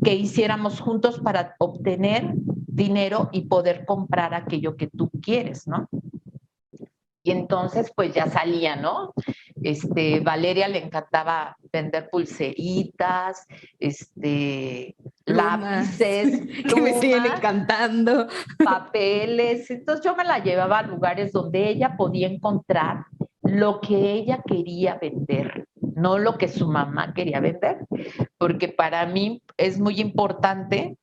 [SPEAKER 2] que hiciéramos juntos para obtener dinero y poder comprar aquello que tú quieres, ¿no? Y entonces, pues ya salía, ¿no? Valeria le encantaba vender pulseritas,
[SPEAKER 1] Plumas,
[SPEAKER 2] lápices,
[SPEAKER 1] que me siguen
[SPEAKER 2] plumas,
[SPEAKER 1] encantando.
[SPEAKER 2] papeles. Entonces yo me la llevaba a lugares donde ella podía encontrar lo que ella quería vender, no lo que su mamá quería vender, porque para mí es muy importante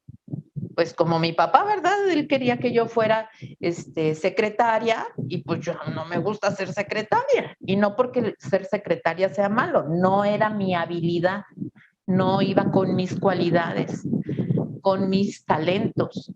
[SPEAKER 2] pues como mi papá, ¿verdad? Él quería que yo fuera secretaria y pues yo no me gusta ser secretaria. Y no porque ser secretaria sea malo, no era mi habilidad, no iba con mis cualidades, con mis talentos.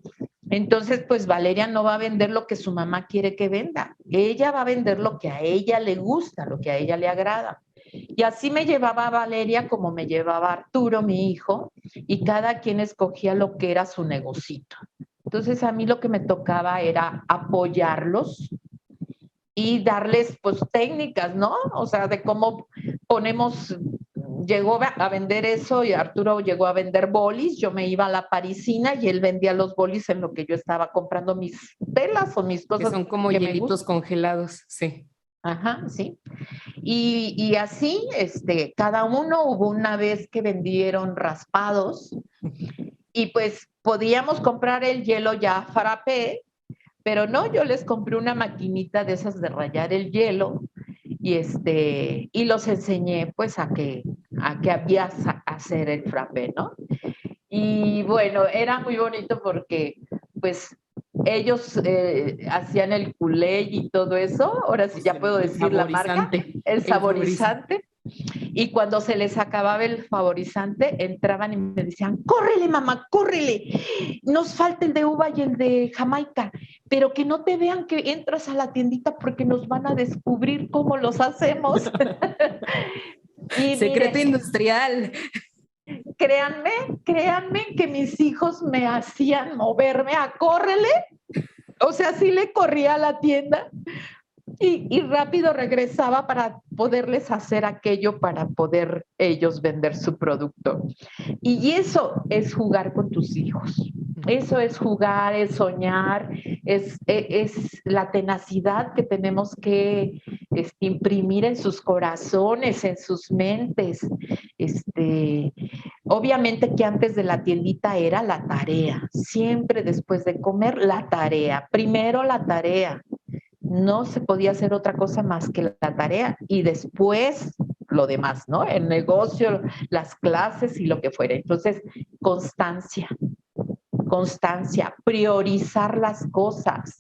[SPEAKER 2] Entonces, pues Valeria no va a vender lo que su mamá quiere que venda. Ella va a vender lo que a ella le gusta, lo que a ella le agrada. Y así me llevaba Valeria como me llevaba Arturo, mi hijo, y cada quien escogía lo que era su negocito. Entonces a mí lo que me tocaba era apoyarlos y darles pues técnicas, ¿no? O sea, de cómo ponemos, llegó a vender eso y Arturo llegó a vender bolis, yo me iba a la parisina y él vendía los bolis en lo que yo estaba comprando mis telas o mis cosas.
[SPEAKER 1] Que son como
[SPEAKER 2] que
[SPEAKER 1] hielitos congelados, sí.
[SPEAKER 2] Ajá, sí. Y así, cada uno hubo una vez que vendieron raspados y pues podíamos comprar el hielo ya frappé, pero no, yo les compré una maquinita de esas de rallar el hielo y los enseñé pues a que había hacer el frappé, ¿no? Y bueno, era muy bonito porque pues ellos hacían el culé y todo eso, ahora sí ya puedo decir la marca, el saborizante. Y cuando se les acababa el favorizante, entraban y me decían, córrele mamá, córrele, nos falta el de uva y el de Jamaica, pero que no te vean que entras a la tiendita porque nos van a descubrir cómo los hacemos.
[SPEAKER 1] Y secreto industrial.
[SPEAKER 2] Créanme que mis hijos me hacían moverme a córrele, o sea, sí le corría a la tienda y rápido regresaba para poderles hacer aquello para poder ellos vender su producto. Y eso es jugar con tus hijos. Eso es jugar, es soñar, es la tenacidad que tenemos que imprimir en sus corazones, en sus mentes. Obviamente que antes de la tiendita era la tarea, siempre después de comer la tarea, primero la tarea. No se podía hacer otra cosa más que la tarea y después lo demás, ¿no? El negocio, las clases y lo que fuera. Entonces, constancia, priorizar las cosas.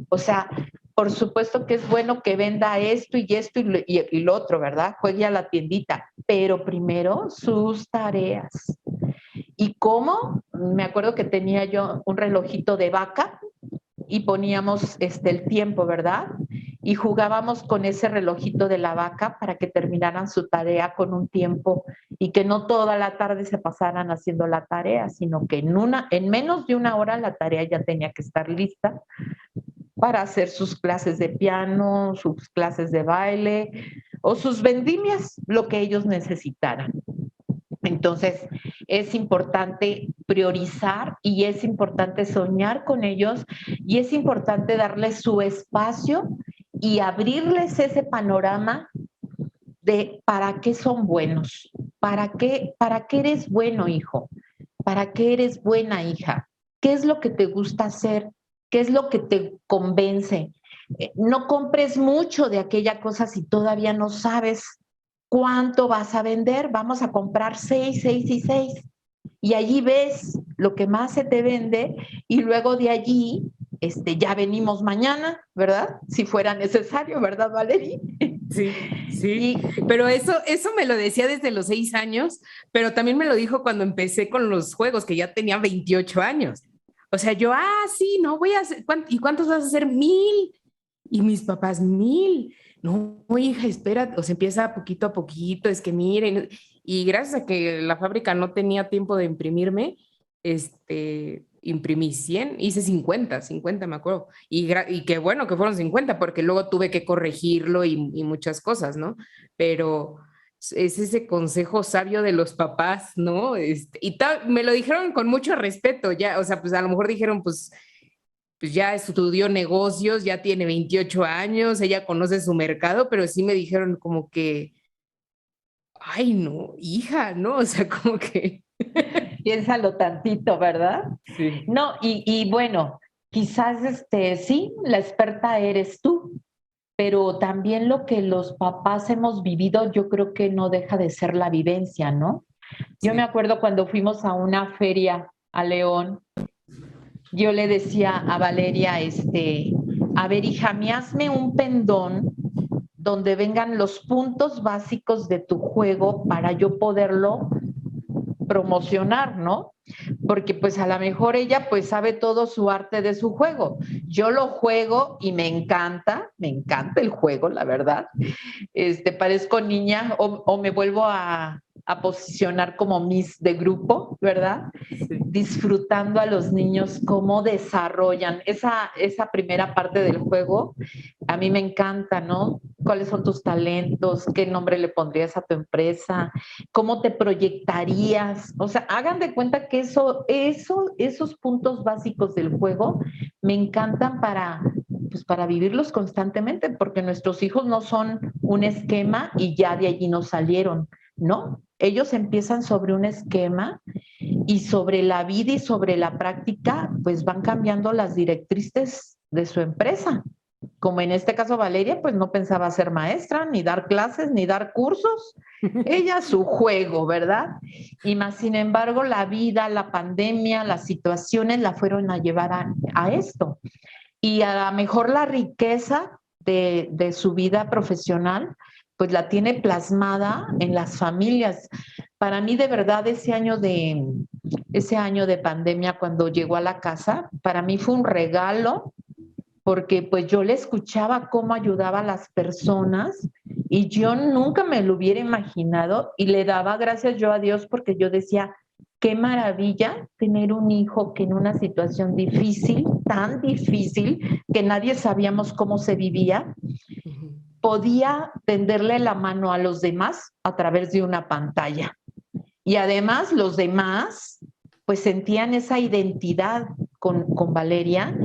[SPEAKER 2] O sea, por supuesto que es bueno que venda esto y lo otro, ¿verdad? Juegue a la tiendita, pero primero sus tareas. ¿Y cómo? Me acuerdo que tenía yo un relojito de vaca y poníamos el tiempo, ¿verdad? Y jugábamos con ese relojito de la vaca para que terminaran su tarea con un tiempo y que no toda la tarde se pasaran haciendo la tarea, sino que en menos de una hora la tarea ya tenía que estar lista para hacer sus clases de piano, sus clases de baile o sus vendimias, lo que ellos necesitaran. Entonces, es importante priorizar y es importante soñar con ellos y es importante darles su espacio y abrirles ese panorama de para qué son buenos, para qué eres bueno, hijo, para qué eres buena, hija, qué es lo que te gusta hacer, qué es lo que te convence. No compres mucho de aquella cosa si todavía no sabes cuánto vas a vender. Vamos a comprar 6, 6 y 6. Y allí ves lo que más se te vende y luego de allí ya venimos mañana, ¿verdad? Si fuera necesario, ¿verdad, Valerie?
[SPEAKER 1] Sí, sí, pero eso me lo decía desde los 6 años, pero también me lo dijo cuando empecé con los juegos, que ya tenía 28 años. O sea, yo, sí, no voy a hacer, ¿y cuántos vas a hacer? 1000. Y mis papás, 1000. No, hija, espera, o sea, empieza poquito a poquito, es que miren, y gracias a que la fábrica no tenía tiempo de imprimirme, imprimí 100, hice 50 me acuerdo, y qué bueno que fueron 50 porque luego tuve que corregirlo y muchas cosas, ¿no? Pero es ese consejo sabio de los papás, ¿no? Me lo dijeron con mucho respeto, ya, o sea, pues a lo mejor dijeron, pues ya estudió negocios, ya tiene 28 años, ella conoce su mercado, pero sí me dijeron como que, ay, no, hija, ¿no? O sea, como que...
[SPEAKER 2] Piénsalo tantito, ¿verdad?
[SPEAKER 1] Sí.
[SPEAKER 2] No, y bueno, quizás sí, la experta eres tú, pero también lo que los papás hemos vivido, yo creo que no deja de ser la vivencia, ¿no? Yo me acuerdo cuando fuimos a una feria a León, yo le decía a Valeria, a ver, hija, hazme un pendón donde vengan los puntos básicos de tu juego para yo poderlo promocionar, ¿no? Porque pues a lo mejor ella pues sabe todo su arte de su juego. Yo lo juego y me encanta el juego, la verdad. Parezco niña o me vuelvo a posicionar como Miss de grupo, ¿verdad? Sí. Disfrutando a los niños cómo desarrollan esa primera parte del juego. A mí me encanta, ¿no? ¿Cuáles son tus talentos? ¿Qué nombre le pondrías a tu empresa? ¿Cómo te proyectarías? O sea, hagan de cuenta que esos puntos básicos del juego me encantan para vivirlos constantemente, porque nuestros hijos no son un esquema y ya de allí no salieron, ¿no? Ellos empiezan sobre un esquema y sobre la vida y sobre la práctica, pues van cambiando las directrices de su empresa. Como en este caso Valeria, pues no pensaba ser maestra, ni dar clases, ni dar cursos. Ella su juego, ¿verdad? Y más sin embargo, la vida, la pandemia, las situaciones la fueron a llevar a esto. Y a lo mejor la riqueza de su vida profesional, pues la tiene plasmada en las familias. Para mí, de verdad, ese año de pandemia, cuando llegó a la casa, para mí fue un regalo, porque pues yo le escuchaba cómo ayudaba a las personas y yo nunca me lo hubiera imaginado y le daba gracias yo a Dios porque yo decía, qué maravilla tener un hijo que en una situación difícil, tan difícil, que nadie sabíamos cómo se vivía, podía tenderle la mano a los demás a través de una pantalla. Y además los demás pues sentían esa identidad con Valeria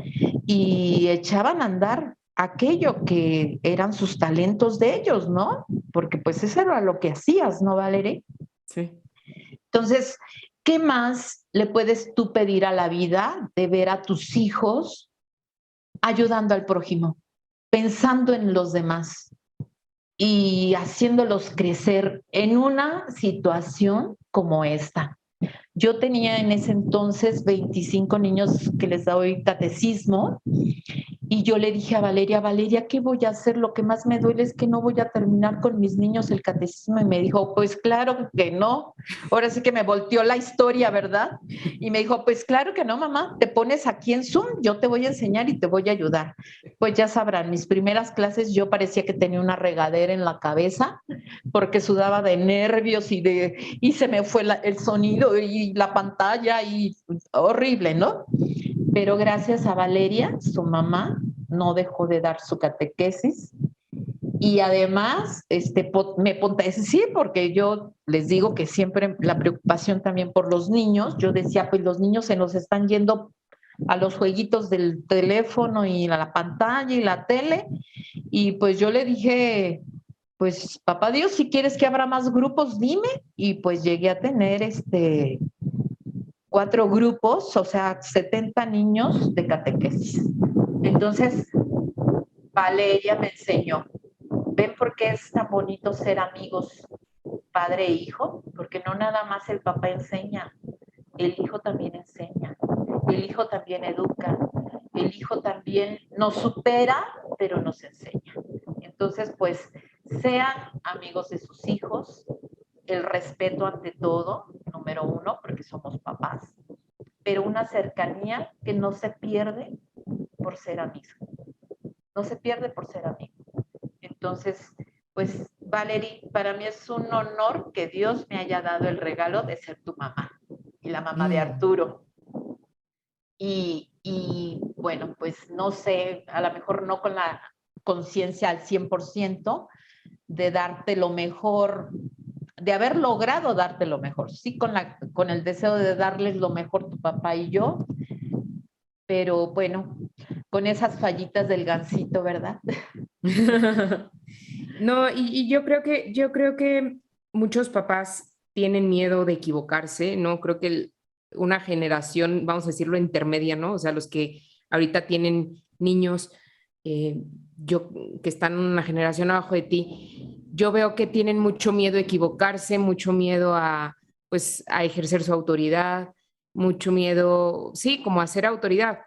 [SPEAKER 2] y echaban a andar aquello que eran sus talentos de ellos, ¿no? Porque pues eso era lo que hacías, ¿no, Valeria?
[SPEAKER 1] Sí.
[SPEAKER 2] Entonces, ¿qué más le puedes tú pedir a la vida de ver a tus hijos ayudando al prójimo, pensando en los demás? y haciéndolos crecer en una situación como esta. Yo tenía en ese entonces 25 niños que les doy catecismo y yo le dije a Valeria, Valeria, ¿qué voy a hacer? Lo que más me duele es que no voy a terminar con mis niños el catecismo. Y me dijo, pues claro que no. Ahora sí que me volteó la historia, ¿verdad? Y me dijo, pues claro que no, mamá. Te pones aquí en Zoom, yo te voy a enseñar y te voy a ayudar. Pues ya sabrán, mis primeras clases yo parecía que tenía una regadera en la cabeza porque sudaba de nervios y se me fue el sonido y la pantalla y horrible, ¿no? Pero gracias a Valeria, su mamá, no dejó de dar su catequesis y además me ponte, sí, porque yo les digo que siempre la preocupación también por los niños, yo decía, pues los niños se nos están yendo a los jueguitos del teléfono y a la pantalla y la tele, y pues yo le dije, pues papá Dios, si quieres que abra más grupos, dime, y pues llegué a tener 4 grupos, o sea, 70 niños de catequesis. Entonces, Valeria me enseñó, ¿ven por qué es tan bonito ser amigos padre e hijo? Porque no nada más el papá enseña, el hijo también enseña, el hijo también educa, el hijo también nos supera, pero nos enseña. Entonces, pues, sean amigos de sus hijos, el respeto ante todo, número 1, porque somos papás, pero una cercanía que no se pierde por ser amigo. No se pierde por ser amigo. Entonces, pues, Valerie, para mí es un honor que Dios me haya dado el regalo de ser tu mamá y la mamá de Arturo. Y bueno, pues no sé, a lo mejor no con la conciencia al 100% de darte lo mejor, de haber logrado darte lo mejor, sí, con el deseo de darles lo mejor tu papá y yo, pero bueno, con esas fallitas del gansito, ¿verdad?
[SPEAKER 1] No, y yo creo que muchos papás tienen miedo de equivocarse, ¿no? Creo que una generación, vamos a decirlo, intermedia, ¿no? O sea, los que ahorita tienen niños, eh, yo que están en una generación abajo de ti, yo veo que tienen mucho miedo a equivocarse, mucho miedo a, pues, a ejercer su autoridad, mucho miedo, sí, como a ser autoridad.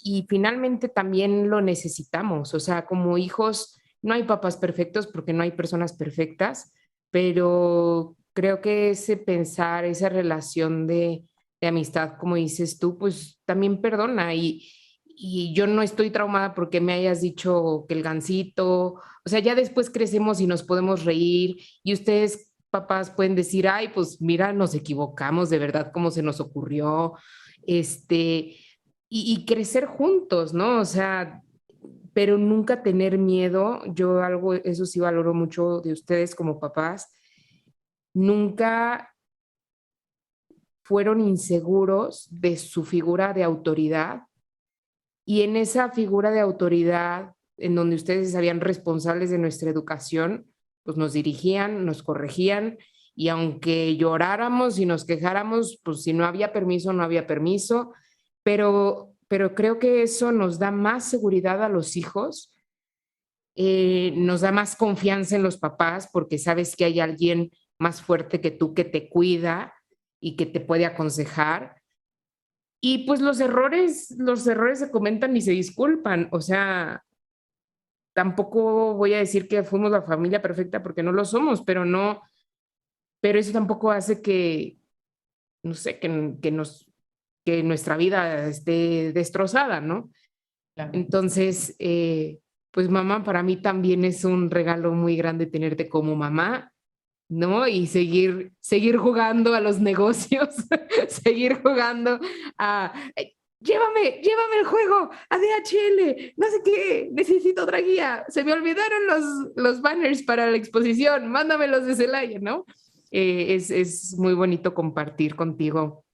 [SPEAKER 1] Y finalmente también lo necesitamos, o sea, como hijos no hay papás perfectos porque no hay personas perfectas, pero creo que ese pensar, esa relación de amistad, como dices tú, pues también perdona y yo no estoy traumada porque me hayas dicho que el gansito, o sea, ya después crecemos y nos podemos reír y ustedes, papás, pueden decir, ay, pues mira, nos equivocamos de verdad, cómo se nos ocurrió, este, y crecer juntos, ¿no? O sea, pero nunca tener miedo. Yo algo, eso sí valoro mucho de ustedes como papás. Nunca fueron inseguros de su figura de autoridad y en esa figura de autoridad en donde ustedes se sabían responsables de nuestra educación, pues nos dirigían, nos corregían y aunque lloráramos y nos quejáramos, pues si no había permiso, no había permiso, pero creo que eso nos da más seguridad a los hijos, nos da más confianza en los papás porque sabes que hay alguien más fuerte que tú que te cuida y que te puede aconsejar. Y pues los errores se comentan y se disculpan. O sea, tampoco voy a decir que fuimos la familia perfecta porque no lo somos, pero no, pero eso tampoco hace que, no sé, que nuestra vida esté destrozada, ¿no?
[SPEAKER 2] Claro.
[SPEAKER 1] Entonces, pues mamá, para mí también es un regalo muy grande tenerte como mamá, ¿no? Y seguir jugando a los negocios, seguir jugando a, llévame el juego a DHL, no sé qué, necesito otra guía, se me olvidaron los banners para la exposición, mándamelos de Celaya, ¿no? Es muy bonito compartir contigo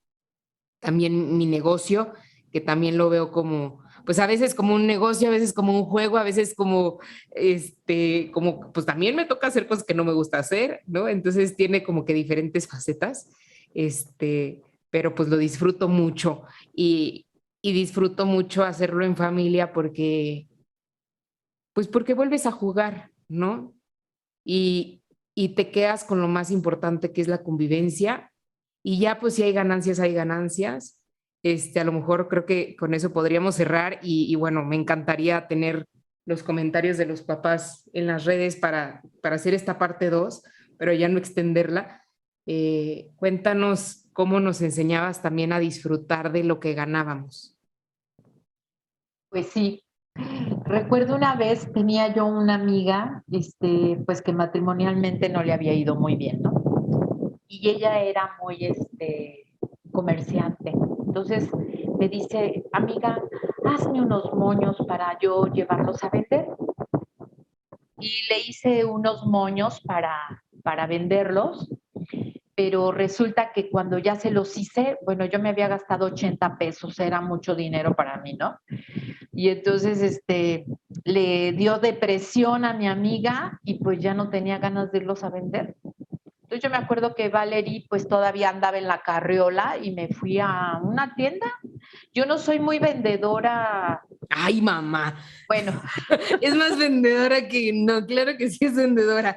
[SPEAKER 1] también mi negocio, que también lo veo como, pues a veces como un negocio, a veces como un juego, a veces como, pues también me toca hacer cosas que no me gusta hacer, ¿no? Entonces tiene como que diferentes facetas, pero pues lo disfruto mucho y disfruto mucho hacerlo en familia porque, pues porque vuelves a jugar, ¿no? y te quedas con lo más importante que es la convivencia y ya pues si hay ganancias, hay ganancias. A lo mejor creo que con eso podríamos cerrar y bueno, me encantaría tener los comentarios de los papás en las redes para hacer esta parte 2, pero ya no extenderla. Cuéntanos cómo nos enseñabas también a disfrutar de lo que ganábamos.
[SPEAKER 2] Pues sí, recuerdo una vez tenía yo una amiga, pues que matrimonialmente no le había ido muy bien, ¿no? Y ella era muy, comerciante. Entonces me dice, amiga, hazme unos moños para yo llevarlos a vender. Y le hice unos moños para venderlos, pero resulta que cuando ya se los hice, bueno, yo me había gastado 80 pesos, era mucho dinero para mí, ¿no? Y entonces le dio depresión a mi amiga y pues ya no tenía ganas de irlos a vender. Entonces yo me acuerdo que Valerie pues todavía andaba en la carriola y me fui a una tienda. Yo no soy muy vendedora.
[SPEAKER 1] Ay, mamá.
[SPEAKER 2] Bueno.
[SPEAKER 1] Es más vendedora que no, claro que sí es vendedora.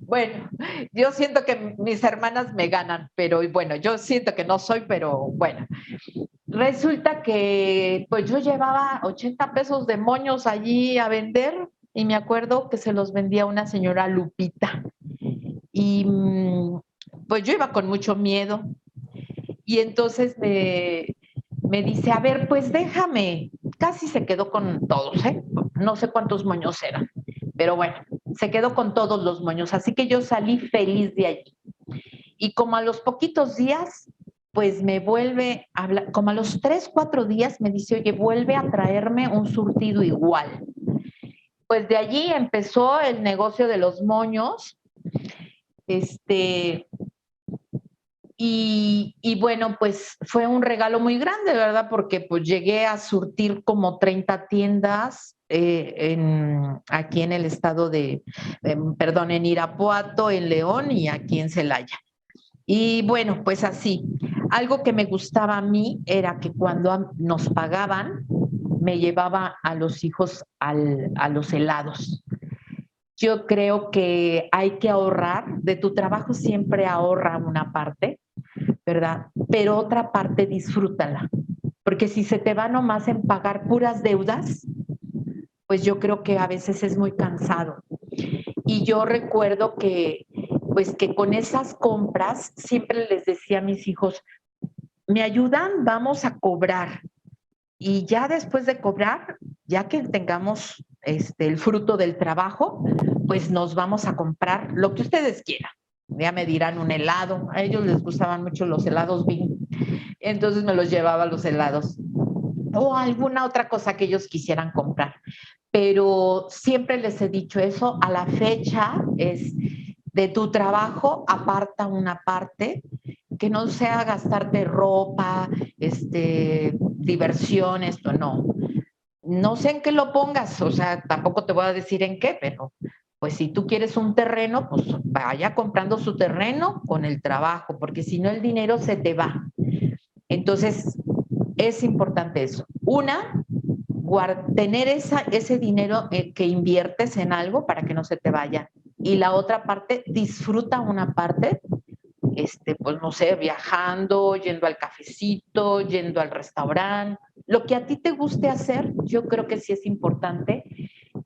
[SPEAKER 2] Bueno, yo siento que mis hermanas me ganan, pero bueno, yo siento que no soy, pero bueno. Resulta que pues yo llevaba 80 pesos de moños allí a vender y me acuerdo que se los vendía una señora Lupita. Y pues yo iba con mucho miedo y entonces me dice, a ver, pues déjame. Casi se quedó con todos, ¿eh? No sé cuántos moños eran, pero bueno, se quedó con todos los moños, así que yo salí feliz de allí. Y como a los poquitos días, pues me vuelve a hablar, como a los 3, 4 días me dice, oye, vuelve a traerme un surtido igual. Pues de allí empezó el negocio de los moños, y bueno, pues fue un regalo muy grande, ¿verdad? Porque pues llegué a surtir como 30 tiendas aquí en el estado en Irapuato, en León y aquí en Celaya. Y bueno, pues así. Algo que me gustaba a mí era que cuando nos pagaban, me llevaba a los hijos a los helados. Yo creo que hay que ahorrar, de tu trabajo siempre ahorra una parte, ¿verdad? Pero otra parte disfrútala, porque si se te va nomás en pagar puras deudas, pues yo creo que a veces es muy cansado. Y yo recuerdo que, pues que con esas compras siempre les decía a mis hijos, ¿me ayudan? Vamos a cobrar. Y ya después de cobrar, ya que tengamos el fruto del trabajo, pues nos vamos a comprar lo que ustedes quieran. Ya me dirán un helado, a ellos les gustaban mucho los helados Bean, entonces me los llevaba a los helados o alguna otra cosa que ellos quisieran comprar. Pero siempre les he dicho eso, a la fecha es de tu trabajo, aparta una parte que no sea gastarte ropa, diversión, esto no. No sé en qué lo pongas, o sea, tampoco te voy a decir en qué, pero pues si tú quieres un terreno, pues vaya comprando su terreno con el trabajo, porque si no el dinero se te va. Entonces, es importante eso. Una, tener ese dinero que inviertes en algo para que no se te vaya. Y la otra parte, disfruta una parte, pues no sé, viajando, yendo al cafecito, yendo al restaurante. Lo que a ti te guste hacer, yo creo que sí es importante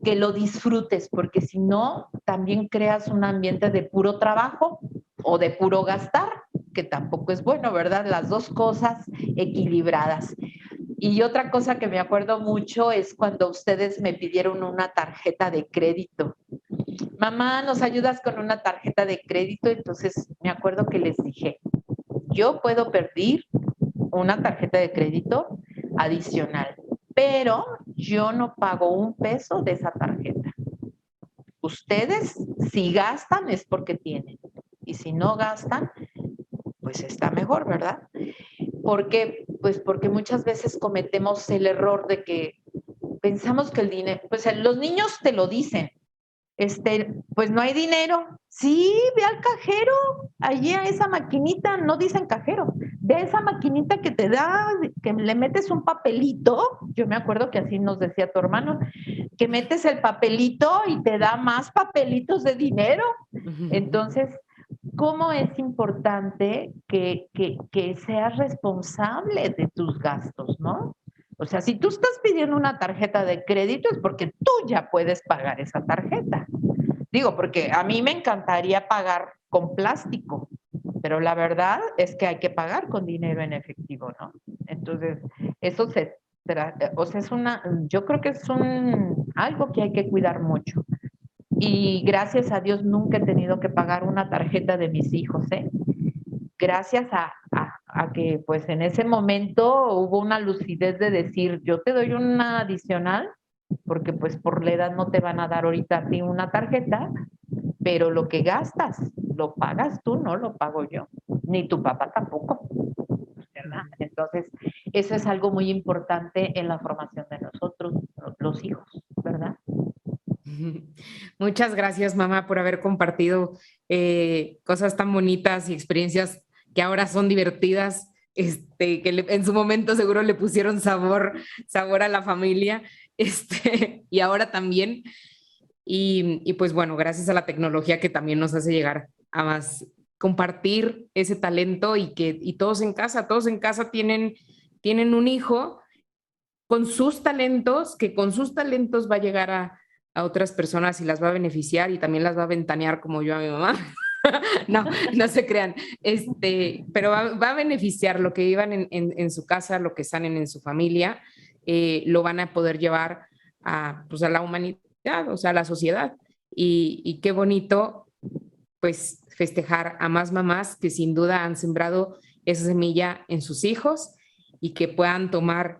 [SPEAKER 2] que lo disfrutes, porque si no, también creas un ambiente de puro trabajo o de puro gastar, que tampoco es bueno, ¿verdad? Las dos cosas equilibradas. Y otra cosa que me acuerdo mucho es cuando ustedes me pidieron una tarjeta de crédito. Mamá, ¿nos ayudas con una tarjeta de crédito? Entonces me acuerdo que les dije, yo puedo pedir una tarjeta de crédito adicional, pero yo no pago un peso de esa tarjeta. Ustedes, si gastan, es porque tienen. Y si no gastan, pues está mejor, ¿verdad? ¿Por qué? Pues porque muchas veces cometemos el error de que pensamos que el dinero, pues los niños te lo dicen, pues no hay dinero. Sí, ve al cajero, allí a esa maquinita, no dicen cajero, ve esa maquinita que te da, que le metes un papelito, yo me acuerdo que así nos decía tu hermano, que metes el papelito y te da más papelitos de dinero. Entonces, ¿cómo es importante que seas responsable de tus gastos, ¿no? O sea, si tú estás pidiendo una tarjeta de crédito es porque tú ya puedes pagar esa tarjeta. Digo, porque a mí me encantaría pagar con plástico, pero la verdad es que hay que pagar con dinero en efectivo, ¿no? Entonces, eso o sea, yo creo que es algo que hay que cuidar mucho. Y gracias a Dios nunca he tenido que pagar una tarjeta de mis hijos, ¿eh? Gracias a que pues en ese momento hubo una lucidez de decir, yo te doy una adicional, porque pues por la edad no te van a dar ahorita a ti una tarjeta, pero lo que gastas lo pagas tú, no lo pago yo, ni tu papá tampoco, ¿verdad? Entonces, eso es algo muy importante en la formación de nosotros, los hijos, ¿verdad?
[SPEAKER 1] Muchas gracias, mamá, por haber compartido cosas tan bonitas y experiencias que ahora son divertidas, que en su momento seguro le pusieron sabor a la familia, y ahora también. Y pues bueno, gracias a la tecnología que también nos hace llegar a más, compartir ese talento y todos en casa tienen un hijo con sus talentos, que con sus talentos va a llegar a otras personas y las va a beneficiar y también las va a ventanear como yo a mi mamá. No se crean, pero va a beneficiar lo que vivan en su casa, lo que sanen en su familia, lo van a poder llevar pues a la humanidad, o sea, a la sociedad. Y qué bonito, pues, festejar a más mamás que sin duda han sembrado esa semilla en sus hijos y que puedan tomar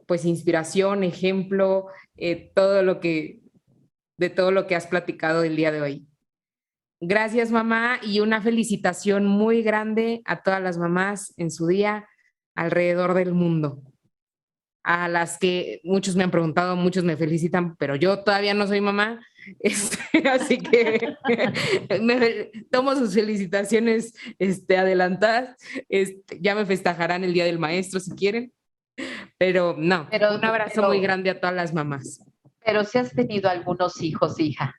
[SPEAKER 1] pues inspiración, ejemplo, de todo lo que has platicado el día de hoy. Gracias, mamá, y una felicitación muy grande a todas las mamás en su día alrededor del mundo. A las que muchos me han preguntado, muchos me felicitan, pero yo todavía no soy mamá, así que tomo sus felicitaciones adelantadas. Ya me festejarán el Día del Maestro si quieren, pero no, un abrazo muy grande a todas las mamás.
[SPEAKER 2] Pero si has tenido algunos hijos, hija.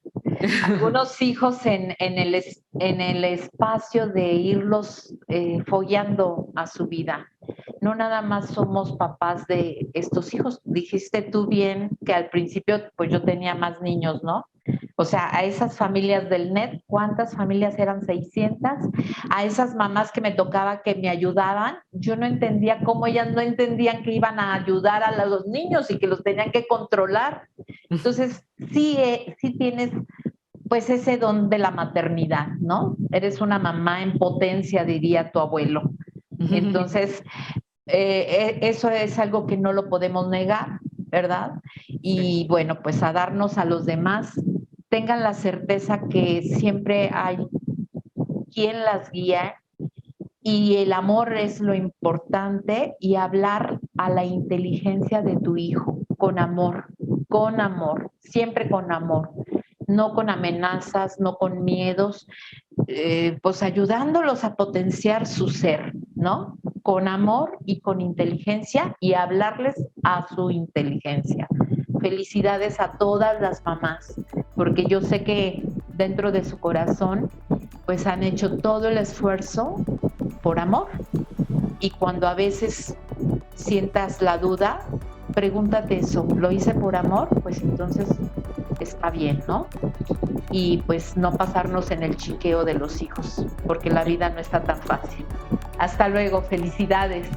[SPEAKER 2] Algunos hijos en el espacio de irlos fogueando a su vida. No nada más somos papás de estos hijos. Dijiste tú bien que al principio pues yo tenía más niños, ¿no? O sea, a esas familias del NET, ¿cuántas familias eran? 600. A esas mamás que me tocaba que me ayudaban, yo no entendía cómo ellas no entendían que iban a ayudar a los niños y que los tenían que controlar. Entonces, sí tienes pues ese don de la maternidad, ¿no? Eres una mamá en potencia, diría tu abuelo. Entonces, eso es algo que no lo podemos negar, ¿verdad? Y bueno, pues a darnos a los demás, tengan la certeza que siempre hay quien las guía y el amor es lo importante y hablar a la inteligencia de tu hijo con amor, siempre con amor. No con amenazas, no con miedos, pues ayudándolos a potenciar su ser, ¿no? Con amor y con inteligencia y hablarles a su inteligencia. Felicidades a todas las mamás, porque yo sé que dentro de su corazón, pues han hecho todo el esfuerzo por amor. Y cuando a veces sientas la duda, pregúntate eso, ¿lo hice por amor? Pues entonces está bien, ¿no? Y pues no pasarnos en el chiqueo de los hijos, porque la vida no está tan fácil. Hasta luego, felicidades.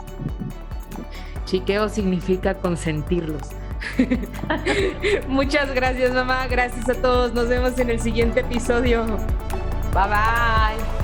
[SPEAKER 1] Chiqueo significa consentirlos. Muchas gracias, mamá, gracias a todos, nos vemos en el siguiente episodio.
[SPEAKER 2] Bye bye.